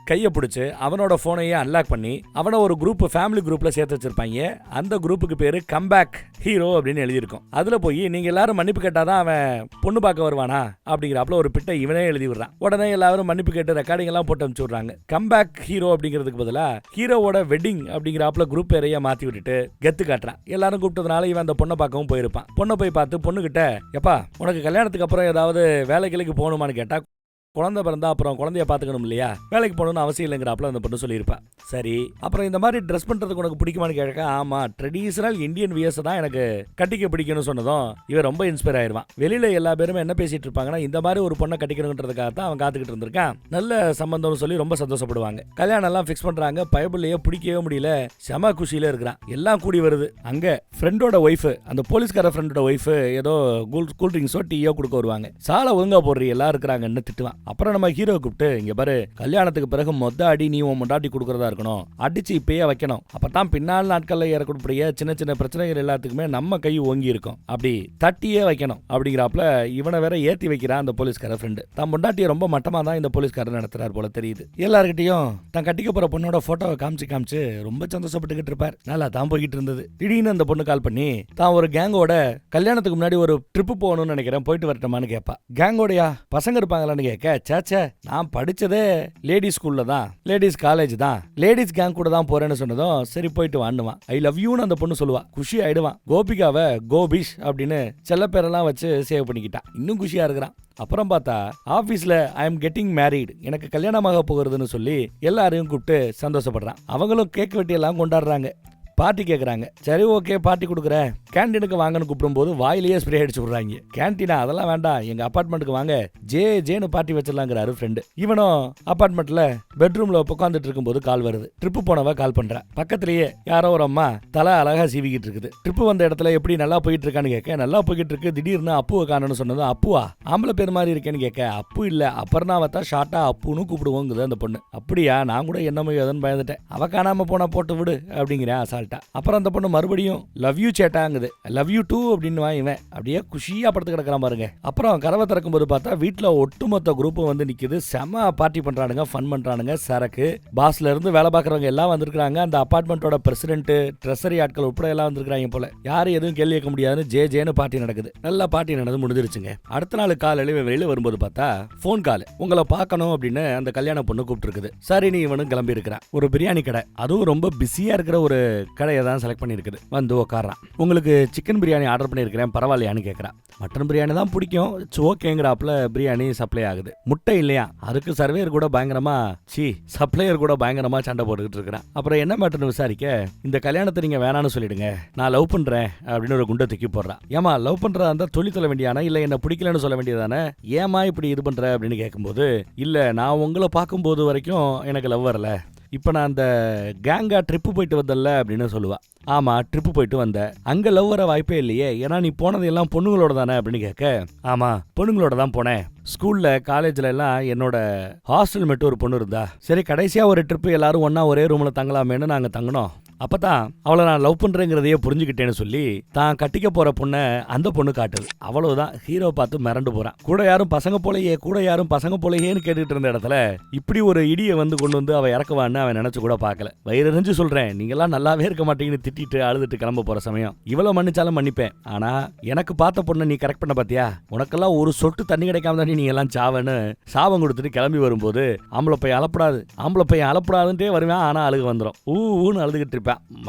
கையை பிடிச்சு அவனோட போனையே அன்லாக் பண்ணி அவனை ஒரு குரூப் ஃபேமிலி குரூப்ல சேர்த்து வச்சிருப்பாங்க. அந்த குரூப்புக்கு பேரு கம்பேக் ஹீரோ அப்படின்னு எழுதியிருக்கும். அதுல போய் நீங்க எல்லாரும் மன்னிப்பு கேட்டாதான் அவன் பொண்ணு பார்க்க வருவானா அப்படிங்கிறப்பல ஒரு பிட்டை இவனே எழுதி விடுறான். உடனே எல்லாரும் மன்னிப்பு கேட்டு ரெக்கார்டிங் எல்லாம் போட்டு அனுப்பிச்சு விடுறாங்க. கம்பேக் ஹீரோ அப்படிங்கிறதுக்கு பதிலா ஹீரோவோட வெட்டிங் அப்படிங்கிறப்பல குரூப் பேரைய மாத்தி விட்டுட்டு கெத்து காட்டுறான். எல்லாரும் கூப்பிட்டதுனால இவன் அந்த பொண்ணை பார்க்கவும் போயிருப்பான். பொண்ணை போய் பார்த்து பொண்ணு கிட்ட எப்பா உனக்கு கல்யாணத்துக்கு அப்புறம் ஏதாவது வேலைக்கு போகணுமான்னு கேட்டா குழந்தை பிறந்தா அப்புறம் குழந்தைய பாத்துக்கணும் இல்லையா, வேலைக்கு போகணும்னு அவசியம் இல்லைங்கிறாப்புல அந்த பொண்ணு சொல்லியிருப்பா. சரி அப்புறம் இந்த மாதிரி ட்ரெஸ் பண்றதுக்கு உனக்கு பிடிக்குமான்னு கேட்க ஆமா ட்ரெடிஷனல் இந்தியன் வியர்ஸ் தான் எனக்கு கட்டிக்க பிடிக்கும்னு சொன்னதும் இவன் ரொம்ப இன்ஸ்பயர் ஆயிருவான். வெளியில எல்லா பேருமே என்ன பேசிட்டு இருப்பாங்கன்னா இந்த மாதிரி ஒரு பொண்ணை கட்டிக்கணுன்றதுக்காக தான் அவன் காத்துக்கிட்டு இருந்திருக்கான். நல்ல சம்பந்தம்னு சொல்லி ரொம்ப சந்தோஷப்படுவாங்க. கல்யாணம் எல்லாம் ஃபிக்ஸ் பண்றாங்க. பயபிள்ளையே பிடிக்கவே முடியல, செம குஷியில இருக்கிறான். எல்லாம் கூடி வருது. அங்க ஃப்ரெண்டோட ஒய்ஃப் அந்த போலீஸ்கார ஃப்ரெண்டோட ஒய்ஃப் ஏதோ கூல் ட்ரிங்க்ஸோ டீயோ கொடுக்க வருவாங்க. சாலை ஒழுங்கா போடுறீ எல்லாம் இருக்கிறாங்கன்னு திட்டுவான். அப்புறம் நம்ம ஹீரோ கூப்பிட்டு இங்க பாரு கல்யாணத்துக்கு பிறகு மொத்த அடி நீ உன் முண்டாட்டி கொடுக்கறதா இருக்கணும், அடிச்சு இப்பயே வைக்கணும், அப்பதான் பின்னால் நாட்கள்ல ஏறக்கூடிய சின்ன சின்ன பிரச்சனைகள் எல்லாத்துக்குமே நம்ம கை ஓங்கி இருக்கும், அப்படி தட்டியே வைக்கணும் அப்படிங்கிறாப்புல இவனை வேற ஏத்தி வைக்கிறான் அந்த போலீஸ்கார ஃப்ரெண்டு. தான் முண்டாட்டியை ரொம்ப மட்டமா தான் இந்த போலீஸ்காரர் நடத்துறாரு போல தெரியுது. எல்லார்கிட்டையும் தான் கட்டிக்க போற பொண்ணோட போட்டோவை காமிச்சு ரொம்ப சந்தோஷப்பட்டுக்கிட்டு இருப்பார். நல்லா தான் போய்கிட்டு இருந்தது. திடீர்னு அந்த பொண்ணு கால் பண்ணி தான் ஒரு கேங்கோட கல்யாணத்துக்கு முன்னாடி ஒரு ட்ரிப்பு போகணும்னு நினைக்கிறேன், போயிட்டு வரட்டுமான்னு கேட்பா. கேங்கோடையா பசங்க இருப்பாங்களான்னு கேட்க சேச்ச நான் படிச்சதே லேடிஸ் ஸ்கூல்ல தான், லேடிஸ் காலேஜ் தான், லேடிஸ் கேங் கூட தான் போறேன்னு சொன்னதும் சரி போயிட்டு வாண்டுவான். ஐ லவ் யூன்னு அந்த பொண்ணு சொல்லுவா. குஷி ஆயிடுவான். கோபிகாவை கோபிஷ் அப்படின்னு செல்ல பேரெல்லாம் வச்சு சேவ் பண்ணிக்கிட்டான். இன்னும் குஷியா இருக்கிறான். அப்புறம் பார்த்தா ஆபீஸ்ல ஐ எம் கெட்டிங் மேரிட், எனக்கு கல்யாணமாக போகிறதுன்னு சொல்லி எல்லாரையும் கூப்பிட்டு சந்தோஷப்படுறான். அவங்களும் கேக் வெட்டி எல்லாம் கொண்டாடுறாங்க. பார்ட்டி கேட்குறாங்க. சரி ஓகே பார்ட்டி கொடுக்குறேன், கேன்டீனுக்கு வாங்கன்னு கூப்பிடும்போது வாயிலேயே ஸ்ப்ரே அடிச்சு விடுறாங்க. கேன்டீனா அதெல்லாம் வேண்டாம், எங்க அப்பார்ட்மெண்ட்டுக்கு வாங்க ஜேன்னு பார்ட்டி வச்சிடலாங்கிறாரு ஃப்ரெண்டு. இவனும் அப்பார்ட்மெண்ட்ல பெட்ரூம்ல உட்காந்துட்டு இருக்கும்போது கால் வருது. ட்ரிப்பு போனவ கால் பண்றா. பக்கத்திலேயே யாரோ ஒரு அம்மா தலை அழகா சீவிக்கிட்டு இருக்குது. ட்ரிப்பு வந்த இடத்துல எப்படி நல்லா போயிட்டு இருக்கான்னு கேட்க நல்லா போய்கிட்டு இருக்கு. திடீர்னு அப்புவை காணணும்னு சொன்னதும் அப்புவா ஆம்பளை பேர் மாதிரி இருக்கேன்னு கேட்க அப்பு இல்ல அபர்ணாவத்தா ஷார்ட்டா அப்புன்னு கூப்பிடுவோங்குது அந்த பொண்ணு. அப்படியா நான் கூட என்னமோ எதுன்னு பயந்துட்டேன், அவ காணாம போனா போட்டு விடு அப்படிங்கிறேன். அப்புறம் அந்த பொண்ணு மறுபடியும் லவ் யூ சேட்டாங்குது. லவ் யூ டூ அப்படின்னு இவன் அப்படியே குஷியா படுத்து கிடக்கிறான் பாருங்க. அப்புறம் கதவை திறக்கும் போது பார்த்தா வீட்டுல ஒட்டுமொத்த குரூப்பும் வந்து நிக்குது. செம பார்ட்டி பண்றானுங்க, ஃபன் பண்றானுங்க. சரக்கு பாஸ்ல இருந்து வேலை பார்க்கறவங்க எல்லாம் வந்திருக்காங்க. அந்த அபார்ட்மெண்டோட பிரசிடென்ட் ட்ரெஸரி ஆட்கள் உட்பட எல்லாம் வந்திருக்காங்க போல. யாரும் எதுவும் கேள்வி கேட்க முடியாதுன்னு ஜேன்னு பார்ட்டி நடக்குது. நல்லா பார்ட்டி நடந்து முடிஞ்சிருச்சுங்க. அடுத்த நாள் காலையில வெளியில வரும்போது பார்த்தா போன் கால், உங்களை பார்க்கணும் அப்படின்னு அந்த கல்யாண பொண்ணு கூப்பிட்டு இருக்குது. சரி நீ இவனும் கிளம்பி இருக்கிறான். ஒரு பிரியாணி கடை, அதுவும் ரொம்ப பிஸியா இருக்கிற ஒரு கடையை தான் செலக்ட் பண்ணியிருக்குது. வந்து உட்காரான். உங்களுக்கு சிக்கன் பிரியாணி ஆர்டர் பண்ணியிருக்கிறேன் பரவாயில்லையான்னு கேட்குறான். மட்டன் பிரியாணி தான் பிடிக்கும், ஓகேங்கிறாப்புல பிரியாணி சப்ளை ஆகுது. முட்டை இல்லையா, அதுக்கு சர்வேயர் கூட பயங்கரமா சப்ளையர் கூட பயங்கரமா சண்டை போட்டுக்கிட்டு இருக்கிறான். அப்புறம் என்ன மேட்டர்னு விசாரிக்க இந்த கல்யாணத்தை நீங்க வேணான்னு சொல்லிடுங்க, நான் லவ் பண்றேன் அப்படின்னு ஒரு குண்டை தூக்கி போடுறான். ஏமா லவ் பண்றதா இருந்தா சொல்லி சொல்ல வேண்டியானா, இல்ல என்ன பிடிக்கலன்னு சொல்ல வேண்டியதானே, ஏமா இப்படி இது பண்ற அப்படின்னு கேட்கும்போது இல்ல நான் உங்களை பார்க்கும்போது வரைக்கும் எனக்கு லவ் வரல, இப்போ நான் அந்த கேங்கா ட்ரிப்பு போயிட்டு வந்தல அப்படின்னு சொல்லுவா. ஆமா ட்ரிப்பு போயிட்டு வந்த, அங்க லவ் வர வாய்ப்பே இல்லையே, ஏன்னா நீ போனது எல்லாம் பொண்ணுங்களோட தானே அப்படின்னு கேட்க ஆமா பொண்ணுங்களோட தான் போனேன், ஸ்கூல்ல காலேஜ்ல எல்லாம் என்னோட ஹாஸ்டல் மட்டும் ஒரு பொண்ணு இருந்தா, சரி கடைசியா ஒரு ட்ரிப்பு எல்லாரும் ஒன்னா ஒரே ரூம்ல தங்கலாமேன்னு நாங்க தங்கினோம், அப்பதான் அவளை நான் லவ் பண்றேங்கிறதையே புரிஞ்சுக்கிட்டேன்னு சொல்லி தான் கட்டிக்க போற பொண்ணை அந்த பொண்ணு காட்டுது. அவ்வளவுதான் ஹீரோ பார்த்து மிரண்டு போறான். கூட யாரும் பசங்க போலயேன்னு கேட்டுட்டு இருந்த இடத்துல இப்படி ஒரு இடியை வந்து கொண்டு வந்து அவ இறக்குவான்னு அவன் நினைச்சு கூட பார்க்கல. வயிறறிஞ்சு சொல்றேன், நீங்கெல்லாம் நல்லாவே இருக்க மாட்டீங்கன்னு திட்டிட்டு அழுதுட்டு கிளம்ப போற சமயம் இவ்வளவு மன்னிச்சாலும் மன்னிப்பேன், ஆனா எனக்கு பார்த்த பொண்ணை நீ கரெக்ட் பண்ண பாத்தியா, உனக்கெல்லாம் ஒரு சொட்டு தண்ணி கிடைக்காம தான் நீங்க எல்லாம் சாவன்னு சாபம் கொடுத்துட்டு கிளம்பி வரும்போது ஆம்பளை பையன் அலப்படாதுன்ட்டே வருவேன். ஆனா அழுக வந்துடும். ஊன்னு அழுதுகிட்டு இருப்பேன். இருப்பான்.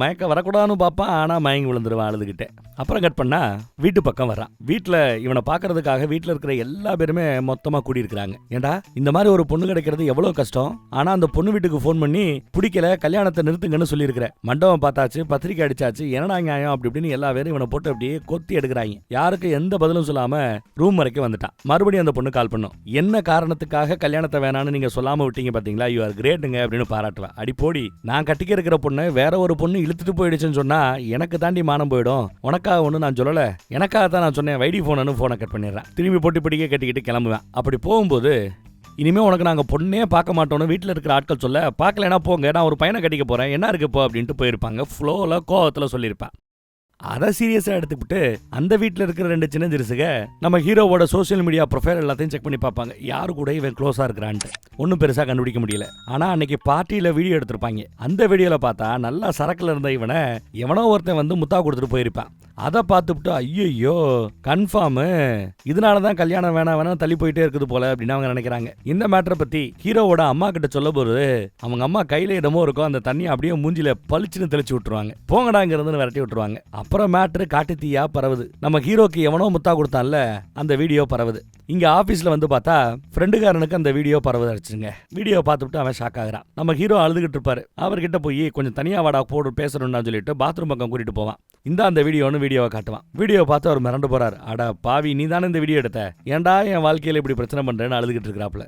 மயக்க வரக்கூடாதுன்னு பார்ப்பான். ஆனா மயங்கி விழுந்துருவான் அழுதுகிட்டே. அப்புறம் கட் பண்ணா வீட்டு பக்கம் வர்றான். வீட்டுல இவனை பாக்குறதுக்காக வீட்டுல இருக்கிற எல்லா பேருமே மொத்தமா கூடி இருக்கிறாங்க. ஏண்டா இந்த மாதிரி ஒரு பொண்ணு கிடைக்கிறது எவ்வளவு கஷ்டம். ஆனா அந்த பொண்ணு வீட்டுக்கு போன் பண்ணி பிடிக்கல, கல்யாணத்தை நிறுத்துங்கன்னு சொல்லியிருக்கிற. மண்டபம் பார்த்தாச்சு, பத்திரிக்கை அடிச்சாச்சு, என்னடா நியாயம் அப்படி இப்படின்னு எல்லா பேரும் இவனை போட்டு அப்படியே கொத்தி எடுக்கிறாங்க. யாருக்கு எந்த பதிலும் சொல்லாம ரூம் வரைக்கும் வந்துட்டான். மறுபடியும் அந்த பொண்ணு கால் பண்ணும். என்ன காரணத்துக்காக கல்யாணத்தை வேணான்னு நீங்க சொல்லாம விட்டீங்க பாத்தீங்களா, யூ ஆர் கிரேட்டுங்க அப்படின்னு பாராட்டுவேன். அடி போடி, நான் கட்டிக்க இருக்கிற பொண்ணு வேற ஒரு பொண்ணு இழுத்துட்டு போயிடுச்சுன்னு சொன்னா எனக்கு தாண்டி மானம் போயிடும். உனக்காக ஒண்ணு நான் சொல்லல, எனக்காக தான் நான் சொன்னேன், வைடி போனு போனை கட் பண்ணிடுறேன். திரும்பி போட்டு பிடிக்க கட்டிக்கிட்டு கிளம்புவேன். அப்படி போகும்போது இனிமே உனக்கு நாங்க பொண்ணே பார்க்க மாட்டோம்னு வீட்டில் இருக்கிற ஆட்கள் சொல்ல, பார்க்கலனா போங்க, நான் ஒரு பையனை கட்டிக்க போறேன், என்ன இருக்கு இப்போ அப்படின்ட்டு போயிருப்பாங்க. ஃப்ளோல கோவத்துல சொல்லியிருப்பேன். அதை சீரியஸா எடுத்துக்கிட்டு அந்த வீட்டில் இருக்கிற 2 சின்ன ஜிரிசுக நம்ம ஹீரோவோட சோசியல் மீடியா ப்ரொஃபைல் எல்லாத்தையும் செக் பண்ணி பார்ப்பாங்க. யாரு கூட இவன் க்ளோஸா இருக்கிறான்ட்டு ஒன்றும் பெருசா கண்டுபிடிக்க முடியல. ஆனா அன்னைக்கு பார்ட்டியில வீடியோ எடுத்திருப்பாங்க. அந்த வீடியோல பார்த்தா நல்லா சரக்குல இருந்த இவனை எவனோ ஒருத்தன் வந்து முத்தா கொடுத்துட்டு போயிருப்பான். அதை பார்த்துட்டு ஐயோ கன்ஃபார்ம் இதனாலதான் கல்யாணம் வேணாம் தள்ளி போயிட்டே இருக்குது போல அப்படின்னு அவங்க நினைக்கிறாங்க. இந்த மேட்டரை பத்தி ஹீரோவோட அம்மா கிட்ட சொல்ல போது அவங்க அம்மா கையில இடமோ இருக்கும், அந்த தண்ணி அப்படியே மூஞ்சில பளிச்சுன்னு தெளிச்சு விட்டுருவாங்க. போங்கடாங்கிறது விரட்டி விட்டுருவாங்க. அப்புறம் மேட்ரு காட்டு தீயா பரவுது. நம்ம ஹீரோக்கு எவனோ முத்தா கொடுத்தான்ல அந்த வீடியோ பரவுது. இங்க ஆபீஸ்ல வந்து பார்த்தா ஃப்ரெண்டுக்காரனுக்கு அந்த வீடியோ பரவதாச்சுங்க. வீடியோ பார்த்துட்டு அவன் ஷாக் ஆகுறான். நம்ம ஹீரோ அழுதுகிட்டு இருப்பாரு. அவர்கிட்ட போய் கொஞ்சம் தனியா வாடா போட்டு பேசணும்னு சொல்லிட்டு பாத்ரூம் பக்கம் கூட்டிட்டு போவான். இந்த அந்த வீடியோன்னு வீடியோவை காட்டுவான். வீடியோ பார்த்து அவர் மிரண்டு போறாரு. அட பாவி, நீ தானே இந்த வீடியோ எடுத்த, ஏன்டா என் வாழ்க்கையில இப்படி பிரச்சனை பண்றேன்னு அழுதுகிட்டு இருக்கிறாப்ல.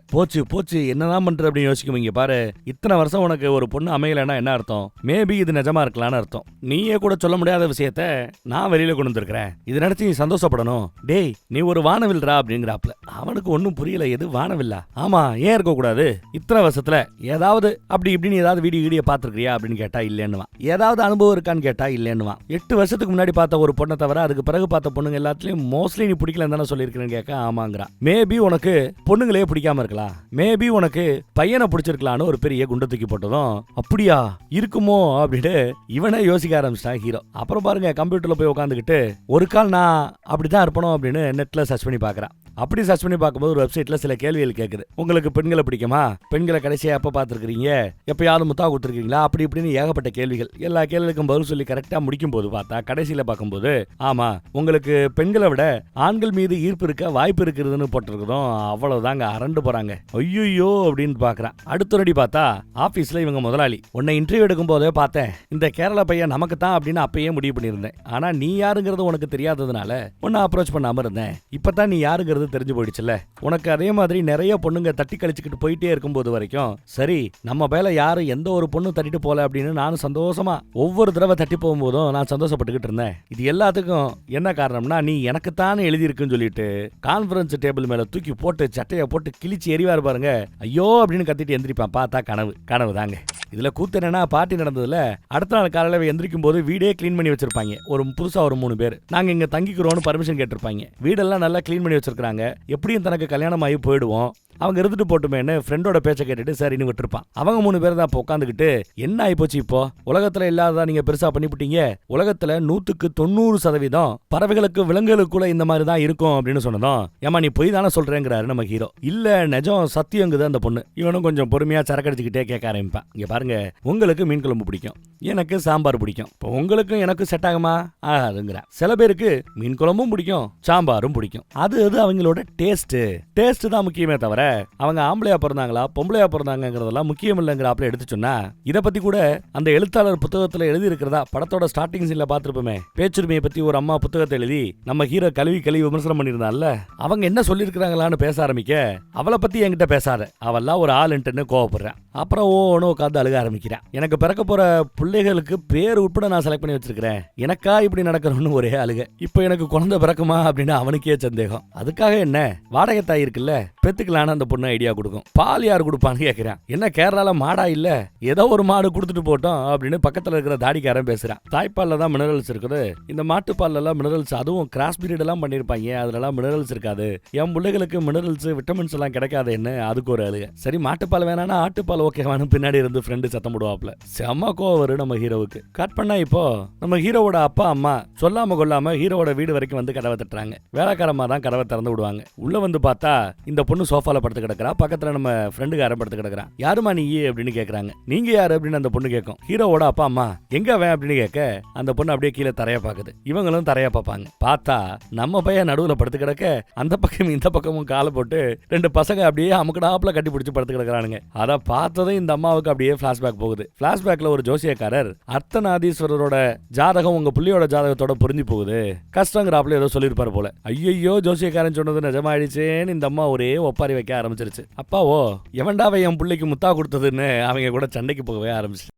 போச்சு என்னதான் பண்ற அப்படின்னு யோசிக்கும். பாரு, இத்தனை வருஷம் உனக்கு ஒரு பொண்ணு அமையலைன்னா என்ன அர்த்தம்? மேபி இது நிஜமா இருக்கலாம்னு அர்த்தம். நீயே கூட சொல்ல முடியாத விஷயத்த நான் வெளியில கொண்டு வந்திருக்கிறேன், இதை நினைச்சு நீ சந்தோஷப்படணும். டேய் நீ ஒரு வானவில்றா அப்படிங்கிறாப்ல. அவனுக்கு ஒன்னும் புரியல, எது வானவில்லா? ஆமா, ஏன் இருக்க கூடாது? இத்தனை வருஷத்துல ஏதாவது அப்படி இப்படின்னு ஏதாவது வீடியோ பார்த்துருக்கியா அப்படின்னு கேட்டா இல்லைன்னுவான். ஏதாவது அனுபவம் இருக்கான்னு கேட்டா இல்லைன்னுவான். 8 வருஷத்துக்கு முன்னாடி பார்த்த ஒரு பொண்ணை தவிர அதுக்கு பிறகு பார்த்த பொண்ணுங்க எல்லாத்துலயும் மோஸ்ட்லி நீ பிடிக்கலன்னு தானே சொல்லியிருக்கிறேன்னு கேட்க ஆமாங்கிறான். மேபி உனக்கு பொண்ணுங்களே பிடிக்காம இருக்கலாம், மேபி உனக்கு பையனை பிடிச்சிருக்கலான்னு ஒரு பெரிய குண்டை தூக்கி போட்டதும் அப்படியா இருக்குமோ அப்படின்னு இவனே யோசிக்க ஆரம்பிச்சிட்டான் ஹீரோ. அப்புறம் பாருங்க, கம்ப்யூட்டர்ல போய் உட்காந்துக்கிட்டு ஒரு கால் நான் அப்படிதான் இருப்பணும் அப்படின்னு நெட்ல சர்ச் பண்ணி பார்க்கறான். அப்படி சர்ச் பண்ணி பார்க்கும்போது ஒரு வெப்சைட்ல சில கேள்விகள் கேட்குது. உங்களுக்கு பெண்களை பிடிக்குமா? பெண்களை கடைசியா எப்ப பார்த்துருக்கீங்க? எப்பயாவது முத்தா கொடுத்துருக்கீங்களா? அப்படி இப்படின்னு ஏகப்பட்ட கேள்விகள். எல்லா கேள்விகளுக்கும் பதில் சொல்லி கரெக்டா முடிக்கும் போது பார்த்தா கடைசியில பார்க்கும்போது ஆமா உங்களுக்கு பெண்களை விட ஆண்கள் மீது ஈர்ப்பு இருக்க வாய்ப்பு இருக்கிறதுன்னு போட்டிருக்கிறோம். அவ்வளவுதாங்க, அரண்டு போறாங்க. ஐயோ அப்படின்னு பாக்குறான். அடுத்த நடி பார்த்தா ஆபீஸ்ல இவங்க முதலாளி. உன்னை இன்டர்வியூ எடுக்கும் போதே பார்த்தேன், இந்த கேரளா பையன் நமக்கு தான் அப்படின்னு அப்பயே முடிவு பண்ணியிருந்தேன். ஆனா நீ யாருங்கிறது உனக்கு தெரியாததுனால உன்னை அப்ரோச் பண்ணாம இருந்தேன். இப்பதான் நீ யாருங்கிறது தெரிஞ்சு போயிடுச்சுல்ல. உனக்கு அதே மாதிரி நிறைய பொண்ணுங்க தட்டி கழிச்சுக்கிட்டு போயிட்டே இருக்கும்போது வரைக்கும் சரி நம்ம மேல யாரு எந்த ஒரு பொண்ணு தட்டிட்டு போல அப்படின்னு நானும் சந்தோஷமா ஒவ்வொரு தடவை தட்டி போகும்போதும் நான் சந்தோஷப்பட்டுக்கிட்டு இருந்தேன். இது எல்லாத்துக்கும் என்ன காரணம்னா நீ எனக்குத்தானே எழுதியிருக்குன்னு சொல்லிட்டு கான்ஃபரன்ஸ் டேபிள் மேல தூக்கி போட்டு சட்டையை போட்டு கிழிச்சு எறிவாரு பாருங்க. ஐயோ அப்படின்னு கத்திட்டு எந்திரிப்பான். பார்த்தா கனவு தாங்க. இதுல கூத்து என்னன்னா, பார்ட்டி நடந்ததுல அடுத்த நாள் காலையில எந்திரிக்கும் போது வீடே கிளீன் பண்ணி வச்சிருப்பாங்க. ஒரு புதுசா ஒரு 3 பேர் நாங்க இங்க தங்கிக்கிறோம்னு பர்மிஷன் கேட்டிருப்பாங்க. வீடெல்லாம் நல்லா கிளீன் பண்ணி வச்சிருக்காங்க. எப்படியும் தனக்கு கல்யாணம் ஆகி போயிடுவோம், அவங்க இருந்துட்டு போட்டுமேன்னு ஃப்ரெண்டோட பேச்சை கேட்டுட்டு சரின்னு விட்டுருப்பான். அவங்க 3 பேர் தான் உட்காந்துக்கிட்டு என்ன ஆயிப்போச்சு இப்போ, உலகத்துல இல்லாததா நீங்க பெருசா பண்ணிவிட்டீங்க, உலகத்துல 100% பறவைகளுக்கு விலங்குகளுக்குள்ள இந்த மாதிரி தான் இருக்கும் அப்படின்னு சொன்னதும் ஏமா நீ போய் தானே சொல்றேங்கிறாரு நம்ம ஹீரோ. இல்ல நிஜம் சத்தியங்குது அந்த பொண்ணு. இவனும் கொஞ்சம் பொறுமையா சரக்கடிச்சுக்கிட்டே கேட்க ஆரம்பிப்பான். இங்க பாருங்க, உங்களுக்கு மீன் குழம்பு பிடிக்கும், எனக்கு சாம்பார் பிடிக்கும், இப்போ உங்களுக்கும் எனக்கும் செட் ஆகுமா? ஆகாதுங்கிறா. சில பேருக்கு மீன் குழம்பும் பிடிக்கும், சாம்பாரும் பிடிக்கும். அது அவங்களோட டேஸ்ட் தான் முக்கியமே தவிர அவங்க ஆம்பளையா பிறந்தாங்களா பொம்பளையா பிறந்தாங்கிறதெல்லாம் முக்கியம் இல்லைங்கிறாப்ல எடுத்து சொன்னா. இத பத்தி கூட அந்த எழுத்தாளர் புத்தகத்துல எழுதி இருக்கிறதா படத்தோட ஸ்டார்டிங் சீன்ல பாத்துருப்போமே. பேச்சுரிமையை பத்தி ஒரு அம்மா புத்தகத்தை எழுதி நம்ம ஹீரோ கழுவி விமர்சனம் பண்ணிருந்தான்ல, அவங்க என்ன சொல்லிருக்காங்களான்னு பேச ஆரம்பிக்க அவளை பத்தி என்கிட்ட பேசாத, அவெல்லாம் ஒரு ஆளுன்ட்டுன்னு கோவப்படுறேன். அப்புறம் ஓன்னு உட்காந்து அழுக ஆரம்பிக்கிறேன். எனக்கு பிறக்க போற பிள்ளைகளுக்கு பேர் உட்பட நான் செலக்ட் பண்ணி வச்சிருக்கிறேன், எனக்கா இப்படி நடக்கணும்னு ஒரே அழுக. இப்ப எனக்கு குழந்தை பிறக்குமா அப்படின்னு அவனுக்கே சந்தேகம். அதுக்காக என்ன வாடகை தாய் இருக்குல்ல, பெத்துக்கலான்னு அந்த பொண்ணு ஐடியா கொடுக்கும். பால் யார் கொடுப்பான்னு கேட்கிறான். என்ன கேரளால மாடா இல்ல, ஏதோ ஒரு மாடு கொடுத்துட்டு போட்டோம் அப்படின்னு பக்கத்துல இருக்கிற தாடிக்காரன் பேசுறான். தாய்ப்பால்ல தான் மினரல்ஸ் இருக்குது, இந்த மாட்டுப்பால்ல எல்லாம் மினரல்ஸ், அதுவும் கிராஸ் பிரீட் எல்லாம் பண்ணிருப்பாங்க, அதுல மினரல்ஸ் இருக்காது, என் பிள்ளைகளுக்கு மினரல்ஸ் விட்டமின்ஸ் எல்லாம் கிடைக்காது என்ன. அதுக்கு ஒரு அழுக. சரி மாட்டுப்பால் வேணானா ஆட்டுப்பால் ஓகேவானு பின்னாடி இருந்து ஃப்ரெண்டு சத்தம் போடுவாப்ல. செம்ம கோவம் வரும் நம்ம ஹீரோவுக்கு. கட் பண்ணா இப்போ நம்ம ஹீரோவோட அப்பா அம்மா சொல்லாம கொள்ளாம ஹீரோவோட வீடு வரைக்கும் வந்து கதவை தட்டுறாங்க. வேலைக்காரமா தான் கதவை திறந்து விடுவாங்க. உள்ள வந்து பார்த்தா இந்த பொண்ணு சோஃபால சோஃபால படுத்து கிடக்குறா. பக்கத்துல நம்ம ஃப்ரெண்டுக்காரன் படுத்து கிடக்குறான். யாருமா நீ அப்படின்னு கேக்குறாங்க. நீங்க யாரு அப்படின்னு அந்த பொண்ணு கேட்கும். ஹீரோவோட அப்பா அம்மா. எங்க அவன் அப்படின்னு கேட்க அந்த பொண்ணு அப்படியே கீழே தரைய பாக்குது. இவங்களும் தரைய பார்ப்பாங்க. பார்த்தா நம்ம பையன் நடுவுல படுத்து கிடக்க அந்த பக்கம் இந்த பக்கமும் காலை போட்டு 2 பசங்க அப்படியே அமுக்கடாப்புல கட்டி பிடிச்சு படுத்து கிடக்குறானுங்க. அதை பார்த்ததும் இந்த அம்மாவுக்கு அப்படியே பிளாஷ்பேக் போகுது. பிளாஷ்பேக்ல ஒரு ஜோசியக்காரர் அர்த்தநாதீஸ்வரரோட ஜாதகம் உங்க புள்ளியோட ஜாதகத்தோட பொருந்தி போகுது கஷ்டங்கிறாப்புல ஏதோ சொல்லிருப்பாரு போல. ஐயோ ஜோசியக்காரன் சொன்னது நிஜமாயிடுச்சேன்னு இந்த அம்மா ஒரே ஒப்பாரி வைக்க ஆரம்பிச்சிருச்சு. அப்பாவோ எவன்டாவை என் பிள்ளைக்கு முத்தா கொடுத்ததுன்னு அவங்க கூட சண்டைக்கு போகவே ஆரம்பிச்சு.